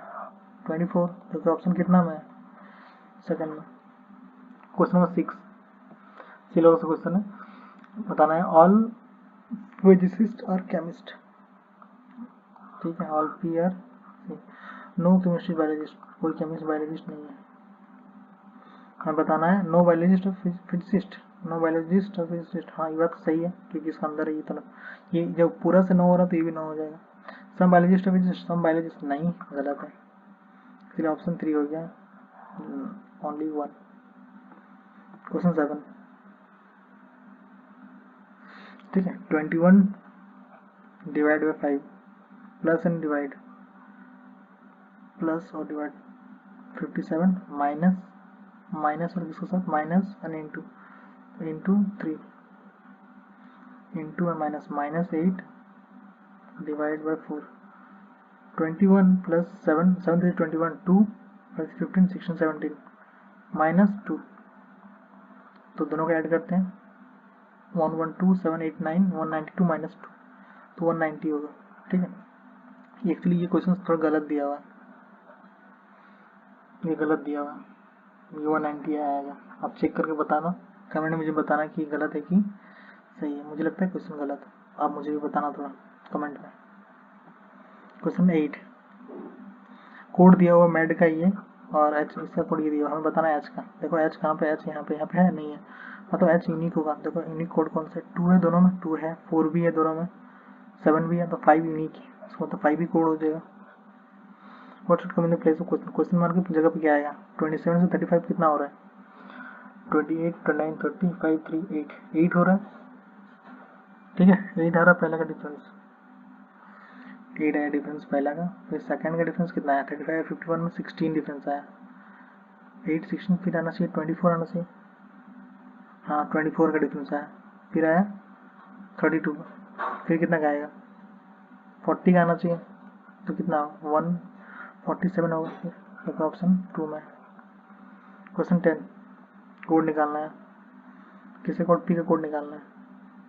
24, जो कि ऑप्शन कितना में है, सेकंड में। क्वेश्चन नंबर 6 सिलेबस क्वेश्चन है, बताना है ऑल फिजिसिस्ट और केमिस्ट, ठीक है। All P are, no chemistry biologist, कोई केमिस्ट बायोलॉजिस्ट नहीं है। हमें बताना है नो बायोलॉजिस्ट और फिजिसिस्ट, नो बायोलॉजिस्ट और फिजिसिस्ट, हाँ ये बात सही है क्योंकि इसका अंदर है ये, तो ये जब पूरा से 9 हो रहा तो ये भी 9 हो जाएगा। सम बायोलॉजिस्ट है, सम बायोलॉजिस्ट नहीं, गलत है। फिर ऑप्शन 3 हो गया, ओनली 1। क्वेश्चन 7, ठीक है। 21 divide by 5 plus and divide plus और डिवाइड 57 माइनस माइनस और किसके साथ minus and into 3 into minus minus 8 divide by 4। 21 plus 7 7 3 21 2 plus 15 16 17 minus 2, तो दोनों को ऐड करते हैं 112 7 8 9 192 माइनस 2, तो 190 होगा, ठीक है। एक्चुअली ये क्वेश्चन थोड़ा गलत दिया हुआ है, ये गलत दिया हुआ है, ये 190 आएगा। आप चेक करके बताना, कमेंट में मुझे बताना कि गलत है कि सही है। मुझे लगता है क्वेश्चन गलत है, आप मुझे भी बताना थोड़ा कमेंट में। क्वेश्चन 8, कोड दिया हुआ मेड का ये, और एच इसका कोड ये दिया हुआ, हमें बताना है एच का। देखो एच कहाँ पे, एच यहाँ पे है नहीं है, मतलब एच यूनिक होगा। देखो यूनिक कोड कौन सा है, 2 है दोनों में, 2 है, 4 भी है दोनों में, 7 भी है, तो 5 यूनिक है, इसको तो 5 भी कोड हो जाएगा। What should come in the place of question, question mark की जगह पे क्या आएगा। 27 से 35 कितना हो रहा है, 28 29 30 5 3 8 हो रहा है, ठीक है। 8 आ रहा है पहला का डिफरेंस, 8 आया डिफरेंस पहला का। फिर सेकंड का डिफरेंस कितना आया, 35 51 में 16 डिफरेंस आया, 8 16 फिर आना चाहिए 24 आना चाहिए, हाँ 24 का डिफरेंस आया। फिर आया 32 का, फिर कितना का आएगा 40 का आना चाहिए, तो कितना 147 होगा। फिर देखो ऑप्शन 2 में। क्वेश्चन 10, कोड निकालना है, किसे कोड, पी का कोड निकालना है।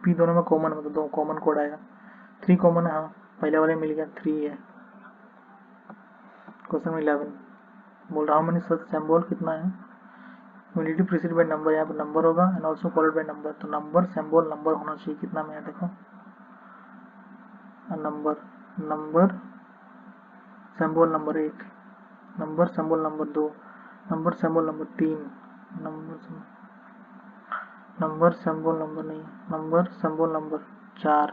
पी दोनों में कॉमन, मतलब दो कॉमन कोड आएगा, 3 कॉमन है, हाँ पहले वाले मिल गया 3 है। क्वेश्चन 11 बोल रहा हूँ, सच सिंबल कितना है, इमीडिएटली प्रीसीड बाय नंबर, यहाँ पर नंबर होगा and also followed by number, तो नंबर सिंबल नंबर होना चाहिए। कितना में है देखो, number number symbol number 1, number symbol number 2, number symbol number 3, number symbol number नहीं, number symbol number 4,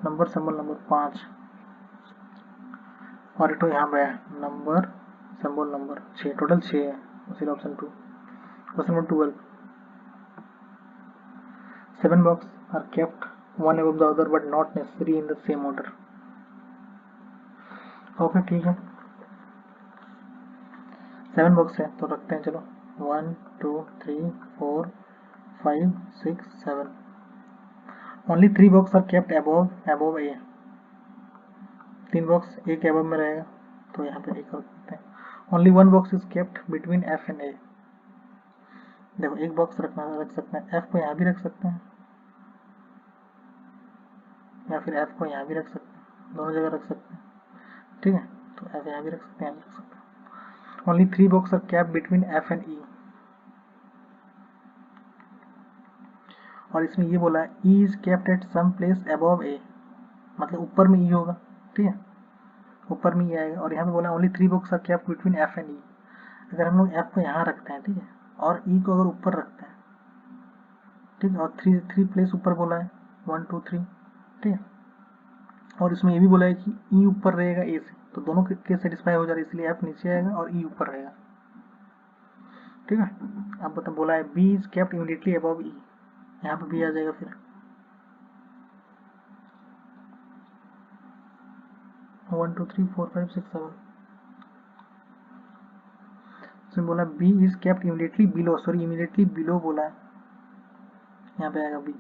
number symbol number 5, और एक तो यहाँ पे है नंबर सिंबल नंबर 6, टोटल 6 है, उसी option 2। Question number 12, 7 boxes are kept one above the other but not necessary in the same order। Okay ठीक है, 7 बॉक्स है तो रखते हैं, चलो 1 2 3 4 5 6 7। Only 3 box are kept above A, 3 box एक अबव में रहेगा, तो यहाँ पे एक रख देते हैं। Only 1 box is kept between F and A, देखो एक बॉक्स रख सकते हैं, एफ को यहाँ भी रख सकते हैं या फिर एफ को यहाँ भी रख सकते हैं, दोनों जगह रख सकते हैं, ठीक है। तो एफ यहाँ भी रख सकते हैं, यहाँ भी रख सकते हैं। Only 3 box are kept between F and E, और इसमें ये बोला है E is kept at some place above A, मतलब ऊपर में ई होगा, ठीक है, ऊपर में ई आएगा। और यहाँ पे बोला only 3 box are kept between F and E, अगर हम लोग एफ को यहाँ रखते हैं, ठीक है, और ई को अगर ऊपर रखते हैं, ठीक है, और थ्री प्लेस ऊपर बोला है 1 2 3, ठीक है, और इसमें ये भी बोला है कि ई ऊपर रहेगा ए से, तो दोनों के सेटिस्फाई हो जा रहा है, इसलिए एफ नीचे आएगा और ई ऊपर रहेगा, ठीक है। अब बता बोला है B is kept immediately above E, यहाँ पे बी आ जाएगा, फिर 1 2 3 4 5 6 7, इसमें बोला B is kept immediately below, sorry immediately below बोला है, यहाँ पे आएगा बी,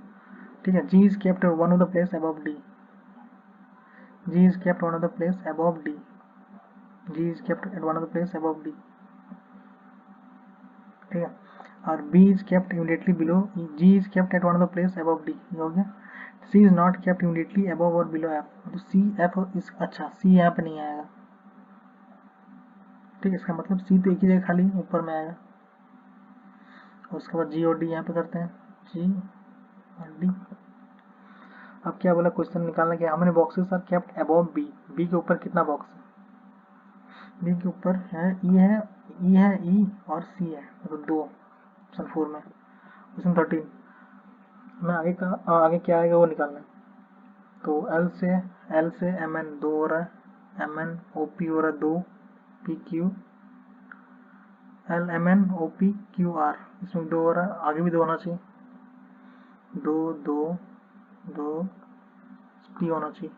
ठीक है। G is kept one of the place above D, G is kept one of the place above D, G is kept at one of the place above D, ठीक है। और B is kept immediately below, G is kept at one of the place above D, ये हो गया। सी is not kept immediately above और below F, तो C F इस, अच्छा सी यहाँ पे नहीं आएगा, ठीक है, इसका मतलब सी तो एक ही जगह खाली ऊपर में आएगा। और उसके बाद जी और डी यहाँ पे करते हैं, जी और डी। अब क्या बोला, क्वेश्चन निकालना क्या, हमने boxes are kept above B, B के ऊपर कितना बॉक्स है, बी के ऊपर है ई है, ई है, ई और सी है, मतलब 2, ऑप्शन 4 में। क्वेश्चन 13 में आगे क्या आएगा वो निकालना है, तो एल से एल से एम एन 2 हो रहा है, एम एन ओ पी हो रहा है 2, P Q, L M N O P Q R, इसमें 2 हो रहा है, आगे भी 2 होना चाहिए, 2 2 2 टी होना चाहिए,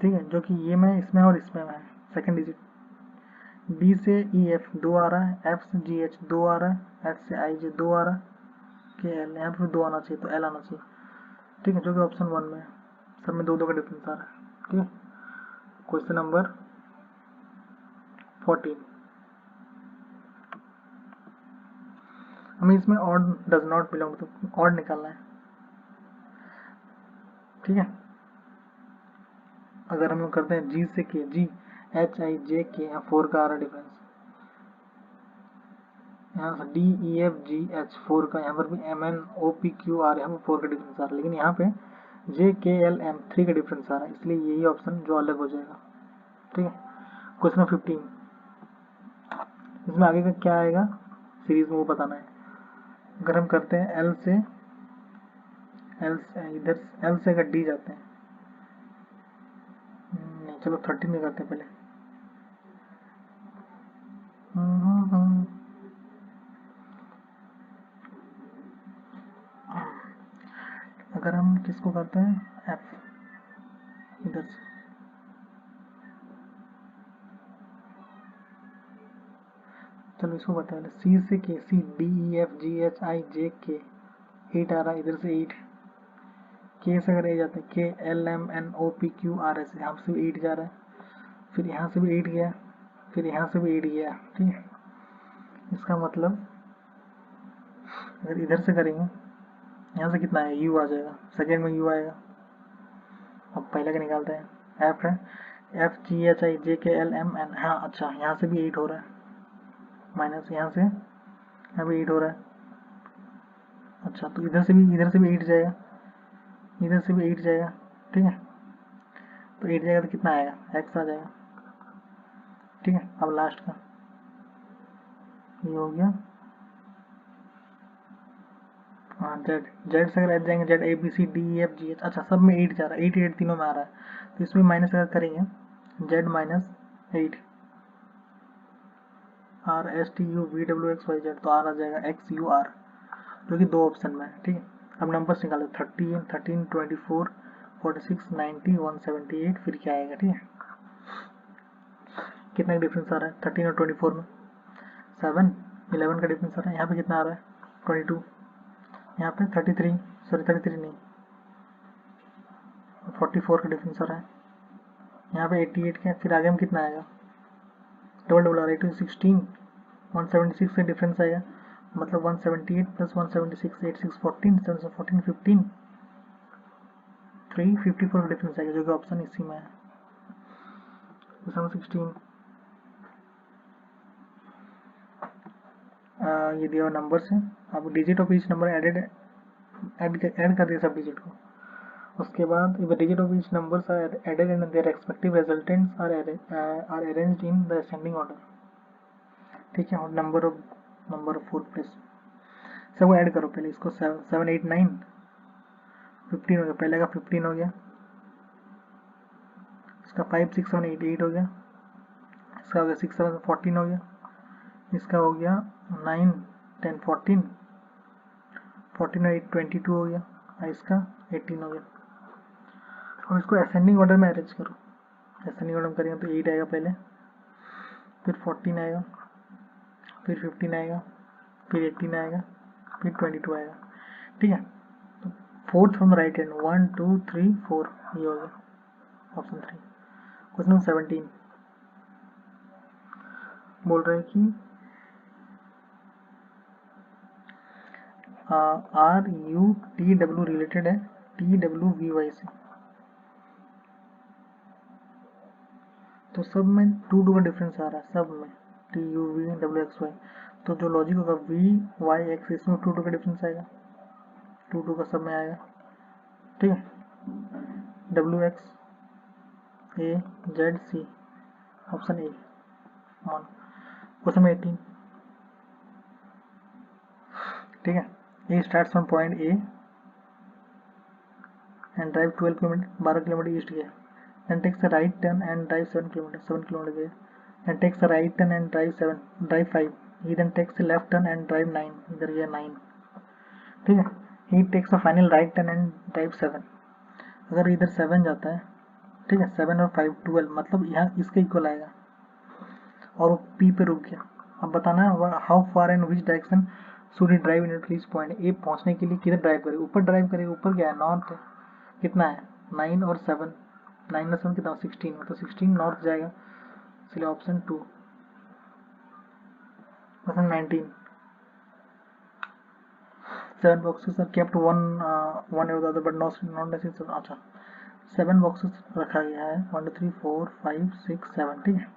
ठीक है, जो कि ये में इसमें और इसमें है सेकेंड डिजिट। डी से ई एफ 2 आ रहा है, एफ से जी एच 2 आ रहा है, एच से आई जे 2 आ रहा है, के एल यहाँ पे 2 आना चाहिए, तो एल आना चाहिए, ठीक है, जो कि ऑप्शन 1 में है। सब में 2 2 का डिफरेंस आ रहा है, ठीक है। क्वेश्चन नंबर 14, हमें इसमें ऑड डज नॉट बिलोंग, तो ऑड निकालना है, ठीक है। अगर हम लोग करते हैं जी से के, जी एच आई जे के, यहाँ 4 का आ रहा है डिफरेंस, यहाँ से D E F G H 4 का, यहाँ पर भी M N O P Q R, यहाँ पर 4 का डिफरेंस आ रहा है, लेकिन यहाँ पे जे के एल एम 3 का डिफरेंस आ रहा है, इसलिए यही ऑप्शन जो अलग हो जाएगा, ठीक है। क्वेश्चन 15, इसमें आगे का क्या आएगा सीरीज में वो बताना है। अगर हम करते हैं एल से इधर एल से अगर डी जाते हैं, नहीं चलो 13 में करते हैं पहले। अगर हम किसको करते हैं एफ इधर से, चलो इसको बता दें, सी से K, C D E F G H I J K 8 आ रहा है, इधर से 8, के से अगर ए जाते हैं, K L M N O P Q R S, यहाँ से भी 8 जा रहा है, फिर यहाँ से भी 8 गया, फिर यहाँ से भी 8 गया, ठीक है। इसका मतलब अगर इधर से करेंगे, यहाँ से कितना है, यू आ जाएगा, सेकेंड में यू आएगा। अब पहले का निकालते हैं, एफ है, F G H I J के एल एम एन, हाँ अच्छा, यहाँ से भी 8 हो रहा है, माइनस यहाँ से यहाँ भी 8 हो रहा है, अच्छा, तो इधर से भी 8 जाएगा, इधर से भी 8 जाएगा, ठीक है। तो 8 जाएगा तो कितना आएगा, एक्स आ जाएगा, ठीक है। अब लास्ट का ये हो गया, हाँ जेड, जेड से अगर एच जाएंगे, Z A B C D E F G H, अच्छा सब में 8 जा रहा है, 8 8 तीनों में आ रहा है, तो इसमें माइनस अगर करेंगे, Z minus 8, R S T U V W X Y Z, तो आर आ जाएगा एक्स यू आर, जो कि 2 ऑप्शन में है, ठीक है। अब नंबर्स निकालो, 13 13 24 46 90 178, फिर क्या आएगा, ठीक है। कितना डिफरेंस आ रहा है 13 और 24 में, 7 11 का डिफरेंस आ रहा है। यहाँ पे कितना आ रहा है 22, यहाँ पे 33, सॉरी 33 नहीं 44 का डिफरेंस आ रहा है, यहाँ पे 88 का, फिर आगे में कितना आएगा, डबल डबल आ रहा है 8 16, 176 का डिफरेंस आएगा, मतलब 178 प्लस 176 8 6 14 7 से 14 15 3 54 का डिफरेंस आएगा, जो कि ऑप्शन इसी में है। क्वेश्चन 16, ये दिया हुआ नंबर से, अब digit of each number add कर दिया सब डिजिट को। उसके बाद if the digit of each numbers are added and their respective resultants are arranged in the ascending order, ठीक है। और नंबर ऑफ 4 प्लेस, सबको ऐड करो पहले, इसको 7 8 9 15 हो गया, पहले का 15 हो गया, इसका 5 6 7 8 8 हो गया, इसका हो गया 6 7 14 हो गया, इसका हो गया 9 10 14 14 और 8 22 हो गया, और इसका 18 हो गया। और इसको असेंडिंग ऑर्डर में अरेंज करो, असेंडिंग ऑर्डर में करेंगे तो 8 आएगा पहले, फिर 14 आएगा, फिर 15 आएगा, फिर 18 आएगा, फिर 22 आएगा, ठीक है। तो फोर्थ फ्रॉम राइट हैंड 1 2 3 4, ये हो गया ऑप्शन 3। क्वेश्चन नंबर 17 बोल रहे हैं कि R U T W related है टी डब्ल्यू वी वाई से, तो सब में 2 2 का डिफरेंस आ रहा है, सब में T U V W X Y, तो जो लॉजिक होगा वी वाई एक्स, इसमें 2 2 का डिफरेंस आएगा, 2 2 का सब में आएगा, ठीक है। W X A Z C, option A one. Question number 18, ठीक है। A start from point A and drive 12 kilometre, 12 kilometre east गया, then takes a right turn and drives 7 kilometers, 7 kilometers गए, then takes a right turn and drive 5, he then takes a left turn and drive 9, इधर गया 9, ठीक है, he takes a final right turn and drive 7, अगर इधर 7 जाता है, ठीक है, 7 और 5 12, मतलब यहाँ इसके इक्वल आएगा और वो P पे रुक गया। अब बताना है how far and which direction should he drive in to reach point A, पहुंचने के लिए किधर ड्राइव करे, ऊपर ड्राइव करे, ऊपर क्या है नॉर्थ है, कितना है 9 और 7, 9 और 7 कितना 16, मतलब 16 नॉर्थ जाएगा, इसलिए option 2। Question 19, 7 boxes are kept one over the other but not necessary, अच्छा 7 boxes रखा गया है 1 2 3 4 5 6 7, ठीक है,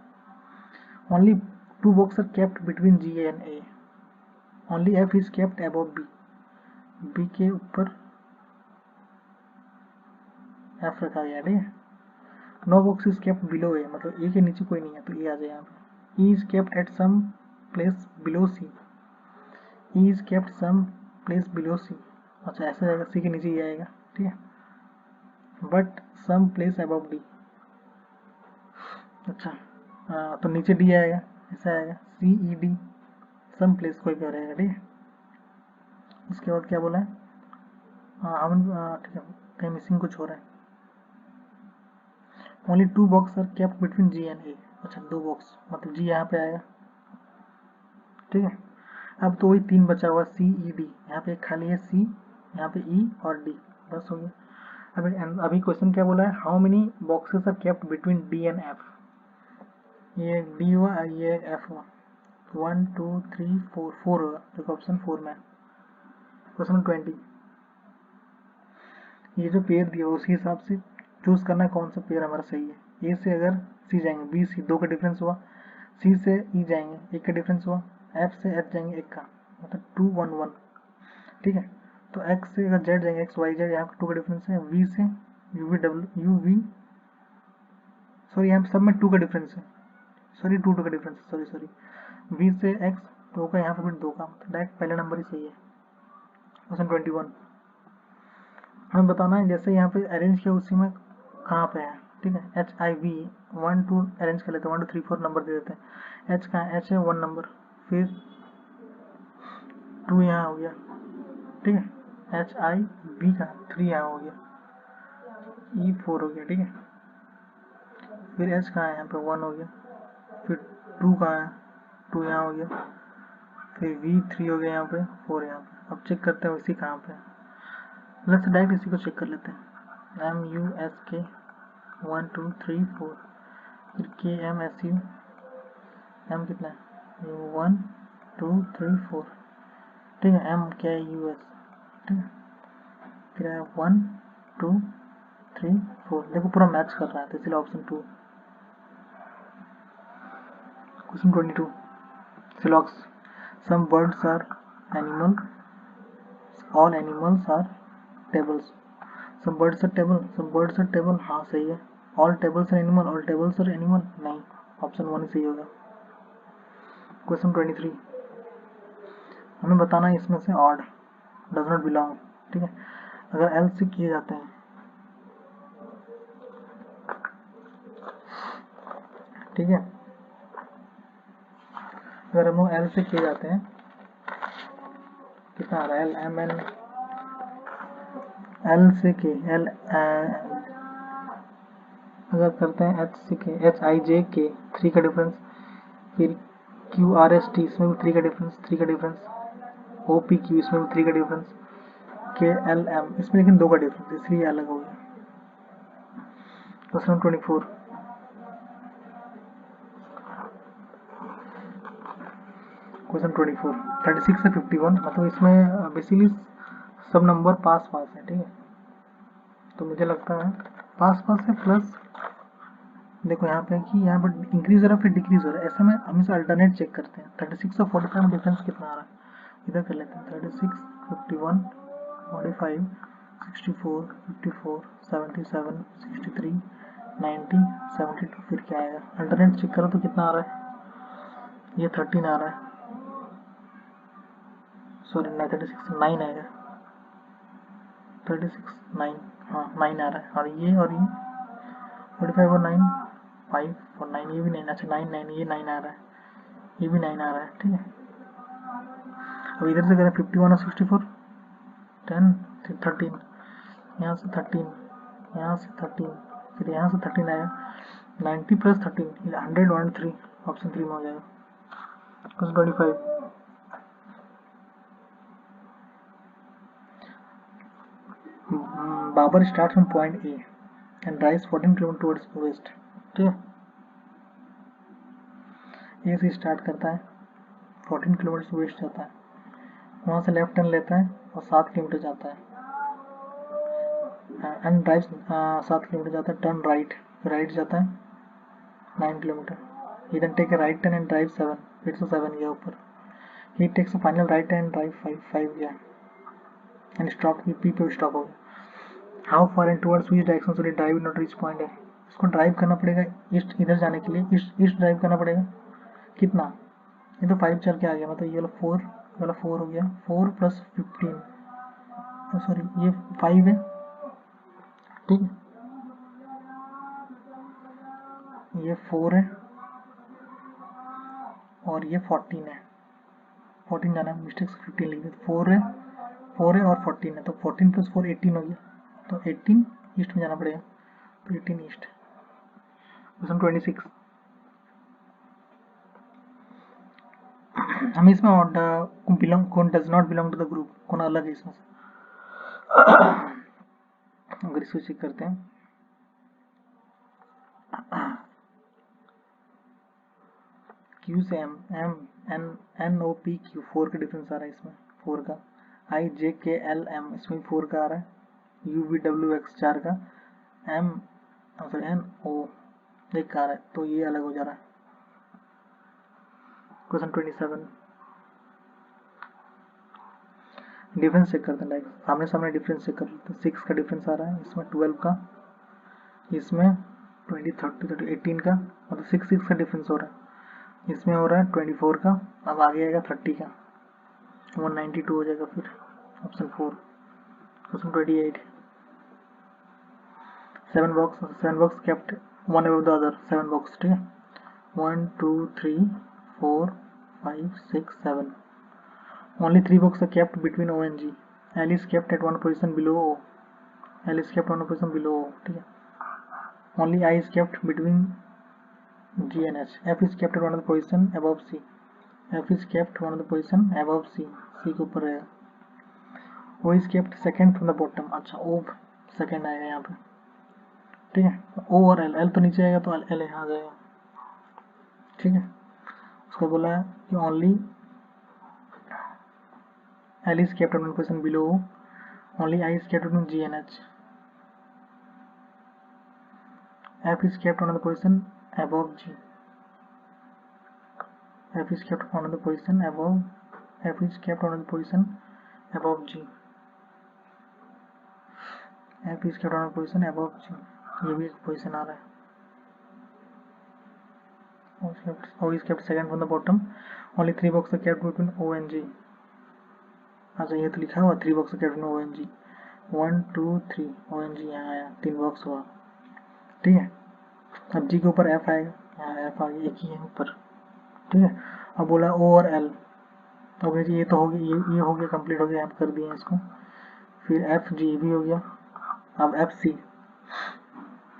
only 2 boxes are kept between G and A, only F is kept above B, B के ऊपर F रखा गया है, ठीक है, no box is kept below A, मतलब ए के नीचे कोई नहीं है तो ए आ जाए यहाँ पे, E is kept at some place below C, E is kept some place below C, अच्छा ऐसे जाएगा, सी के नीचे ये आएगा, ठीक है, but some place above D, अच्छा तो नीचे डी आएगा, ऐसा आएगा सी ई डी, सम प्लेस कोई भी रहेगा, ठीक है, उसके बाद क्या बोला है, हम ठीक है, कहीं मिसिंग कुछ हो रहा है, only 2 box are kept between G and A, अच्छा 2 बॉक्स मतलब जी यहाँ पे आएगा, ठीक है, अब तो वही 3 बचा हुआ सी ई डी, यहाँ पे खाली है सी, यहाँ पे ई और डी, बस हो गया। अभी क्वेश्चन क्या बोला है, how many boxes are kept between D and F, ये डी हुआ ये एफ हुआ, 1 2 3 4 4 होगा, देखो ऑप्शन 4 में। क्वेश्चन 20, ये जो पेयर दिया उसी हिसाब से चूज करना है कौन सा पेयर हमारा सही है, ए से अगर सी जाएंगे, बी सी 2 का डिफरेंस हुआ, सी से ई जाएंगे 1 का डिफरेंस हुआ, एफ से एच जाएंगे 1 का, मतलब 2 1 1, ठीक है, तो एक्स से अगर जेड जाएंगे एक्स वाई जेड, यहाँ 2 का डिफरेंस है, वी से U V W U V, sorry यहाँ सब में 2 का डिफरेंस है, सॉरी 2 का डिफरेंस है, सॉरी वी से एक्स 2 का, यहाँ पे भी 2 का, मतलब डायरेक्ट पहला नंबर ही सही है। क्वेश्चन 21, हमें बताना है जैसे यहाँ पे अरेंज किया उसी में कहाँ पे है, ठीक है, एच आई वी 1 2 अरेंज कर लेते हैं, 1 2 3 4 नंबर दे देते हैं, एच कहाँ है, एच है 1 नंबर, फिर 2 यहाँ हो गया, ठीक है, एच आई वी का 3 यहाँ हो गया, ई 4 हो गया, ठीक है, फिर एच कहाँ है यहाँ पे 1 हो गया, फिर 2 कहाँ है 2 यहाँ हो गया, फिर वी 3 हो गया यहाँ पे, 4 यहाँ पे, अब चेक करते हैं इसी कहाँ पे, लेट्स डायरेक्ट इसी को चेक कर लेते हैं, एम यू एस के 1 2 3 4, फिर के एम एस यू, एम कितना है 1 2 3 4, ठीक है, एम क्या है यू एस, ठीक है, फिर है 1 2 3 4, देखो पूरा मैच कर रहा है तो इसलिए ऑप्शन 2। क्वेश्चन 22, सिलॉक्स, some birds are animal, all animals are tables, some birds are table, some birds are table, हाँ सही है, all tables are animal, all tables are animal नहीं, ऑप्शन 1 ही सही होगा। क्वेश्चन 23, हमें बताना है इसमें से ऑड डज नॉट बिलोंग, ठीक है, अगर एल से किए जाते हैं, ठीक है, अगर हम लोग एल से किए जाते हैं कितना आ रहा है, एल एम एन, एल से के एल, अगर करते हैं एच से के एच आई जे के 3 का डिफरेंस, फिर क्यू आर एस टी इसमें भी 3 का डिफरेंस, 3 का डिफरेंस, ओ पी क्यू इसमें भी 3 का डिफरेंस, के एल एम इसमें लेकिन 2 का डिफरेंस, इसलिए अलग हो गया। क्वेश्चन 24, क्वेश्चन 24, 36 से 51, मतलब इसमें बेसिकली सब नंबर पास पास है, ठीक है, तो मुझे लगता है पास पास है, प्लस देखो यहाँ पे कि यहाँ पर इंक्रीज हो रहा है फिर डिक्रीज हो रहा है, ऐसे में हम इसे अल्टरनेट चेक करते हैं, 36 और 45 में डिफरेंस कितना आ रहा है, इधर कर लेते हैं, 36 51 45 64 54 77 63 90 72, फिर क्या आएगा, अल्टरनेट चेक करो तो कितना आ रहा है, ये 13 आ रहा है, सॉरी 36 9 आएगा, 36 9, हाँ 9 आ रहा है, और ये 45 और 9 5 और 9 ये भी 9, अच्छा 9 9 ये 9 आ रहा है, ये भी 9 आ रहा है, ठीक है। अब इधर से करें 51 और 64 10 13, यहाँ से 13, यहाँ से 13, फिर यहाँ से 13 आया, 90 प्लस 13 100 1 3, ऑप्शन 3 में हो जाएगा। Question 25, Babar start from point A and drives 14 kilometre towards west, ठीक है। ए से स्टार्ट करता है, 14 किलोमीटर वेस्ट जाता है, वहाँ से लेफ्ट टर्न लेता है और 7 किलोमीटर जाता है, एंड ड्राइव 7 किलोमीटर जाता है, टर्न राइट, राइट जाता है 9 kilometre, he then take a right turn and drive 7, फिर से 7 गया ऊपर, he takes a final right turn and drive 5 गया एंड स्टॉप, पी पे स्टॉप हो गया। How far and towards which direction should drive not reach point है, इसको ड्राइव करना पड़ेगा ईस्ट, इधर जाने के लिए ईस्ट ड्राइव करना पड़ेगा, कितना, ये तो 5 चल के आ गया, मतलब ये वाला 4 हो गया, 4 प्लस 15, सॉरी ये 5 है, ठीक है, ये 4 है और ये 14 है, 14 जाना है, मिस्टेक से 15 लिख दिया, 4 है और 14 है, तो 14 प्लस 4 18 हो गया, तो 18 ईस्ट में जाना पड़ेगा, तो 18 ईस्ट। क्वेश्चन 26, हमें इसमें कौन does not belong to the group, कौन अलग है इसमें से, अगर इसको चेक करते हैं, क्यू से M M N N O P Q 4 का डिफरेंस आ रहा है इसमें, 4 का, आई जे के एल एम इसमें 4 का आ रहा है, यू वी डब्ल्यू एक्स 4 का, एम सॉरी एन ओ 1 का आ रहा है, तो ये अलग हो जा रहा है। क्वेश्चन 27, डिफरेंस चेक करते हैं, लाइक सामने सामने डिफरेंस चेक कर लेते हैं, 6 का डिफरेंस आ रहा है इसमें, 12 का, इसमें 20 30 30 18 का, मतलब 6 का डिफरेंस हो रहा है, इसमें हो रहा है 24 का, अब आगे आएगा 30 का, 192 हो जाएगा फिर, option 4। Question 28, 7 box kept one above the other, 7 box, ठीक है, 1 2 3 4 5 6 7, only 3 boxes are kept between O and G, L is kept at one position below O, L is kept one position below O, ठीक है, only I is kept between G and H, F is kept at one of the position above C, F is kept one of the position above C, C के ऊपर रहेगा, O is kept second from the bottom, अच्छा O second आएगा यहाँ पे, ठीक है, O और L तो नीचे आएगा तो L यहाँ आ जाएगा, ठीक है, उसका बोला है कि only L is kept at one position below O, only I is kept between G and H, F is kept on the position above G, F is kept on the position above, F is kept on the position above G, F is kept on the position above G, ये भी position आ रहा है, O is kept second from the bottom, only 3 boxes are kept between O and G, अच्छा ये तो लिखा हुआ 3 boxes are kept between O and G, 1 2 3 O and G यहाँ आया, 3 बॉक्स हुआ, ठीक है, अब G के ऊपर F आएगा, यहाँ F आ गया, एक ही है ऊपर, ठीक है, अब बोला O और L, तो ये तो हो गया, ये हो गया, कंप्लीट हो गया, आप कर दिए इसको, फिर F G भी हो गया, अब F C,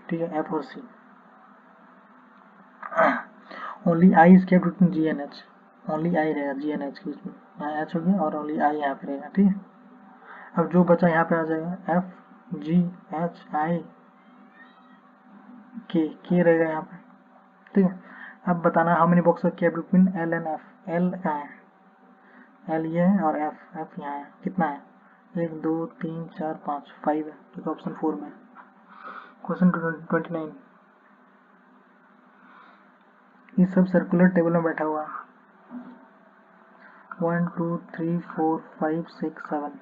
ठीक है, F और C, only I is kept between G and H, only I रहेगा G and H के बीच में, यहाँ H हो गया और ओनली I यहाँ पे रहेगा, ठीक है, अब जो बचा यहाँ पे आ जाएगा F G H I K रहेगा यहाँ पे, ठीक है, अब बताना how many box kept between L and F, L कहाँ है, L ये है और F यहाँ है, कितना है, 1 2 3 4 5 5 है, तो ऑप्शन 4 में। क्वेश्चन 29, ये सब सर्कुलर टेबल में बैठा हुआ है, 1 2 3 4 5 6 7,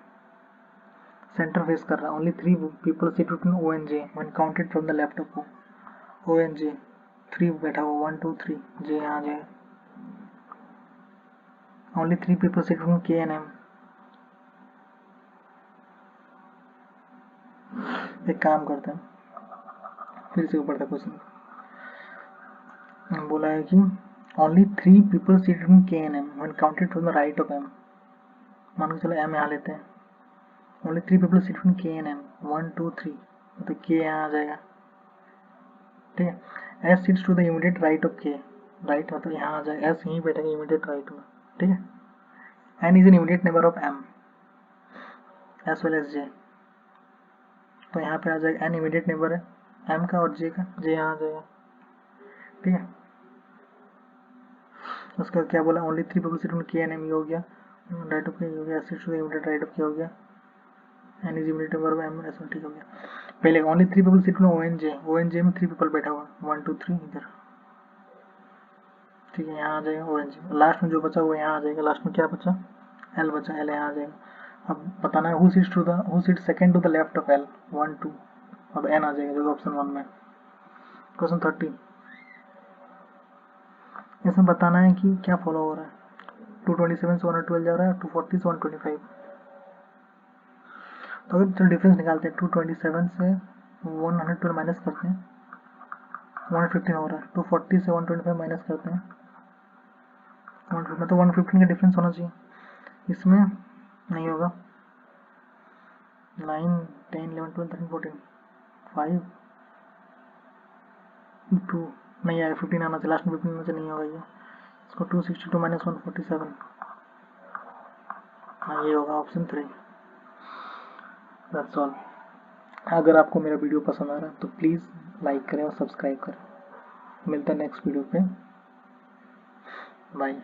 सेंटर फेस कर रहा है, only 3 people sit between O and J when counted from the left of O and J, 3 बैठा हुआ, 1 2 3, J यहाँ जाएगा, only 3 people sit between K and M, एक काम करते हैं, फिर से ऊपर था क्वेश्चन, बोला है कि only 3 people seated in K N M when counted from the right of M. मान के चलो एम यहाँ लेते हैं, only 3 people seated in K N M 1 2 3, तो के यहाँ आ जाएगा, ठीक है। S seats to the immediate right of K, right मतलब यहाँ आ जाएगा, एस यहीं बैठेगा इमीडिएट राइट में, ठीक है। N is an immediate neighbour of M as well as J, तो यहाँ पे आ जाएगा एन इमीडिएट नेबर है एम का और जे का, जे यहाँ आ जाएगा, ठीक है। उसके बाद क्या बोला, only 3 people seated in K N M, ये हो गया, राइट ऑफ के हो गया, S seats to the immediate right of K हो गया, N is immediate neighbour of M S ठीक हो गया। पहले only 3 people seated in O N J में 3 पीपल बैठा हुआ, 1 2 3 इधर, ठीक है, यहाँ आ जाएगा ओ एन जे। लास्ट में जो बचा वो यहाँ आ जाएगा, लास्ट में क्या बचा, एल बचा, एल यहाँ आ जाएगा। अब बताना है who seat second to the left of L, 1 2, अब एन आ जाएगा जो ऑप्शन 1 में। क्वेश्चन 30, इसमें बताना है कि क्या फॉलो हो रहा है, 227 से 112 जा रहा है, 240 से 125। तो अगर चलो डिफरेंस निकालते हैं, 227 से 112 माइनस करते हैं, 115 हो रहा है, 240 से 125 माइनस करते हैं, 115, तो 115 का डिफरेंस होना चाहिए, इसमें नहीं होगा, 9 10 11 12 13 14 5 2 नहीं आएगा, 15 आना चाहिए, लास्ट में 15 आना चाहिए, नहीं होगा ये, इसको 262 माइनस 147, हाँ ये होगा ऑप्शन 3। That's all. अगर आपको मेरा वीडियो पसंद आ रहा है तो प्लीज़ लाइक करें और सब्सक्राइब करें। मिलते हैं नेक्स्ट वीडियो पे, बाय।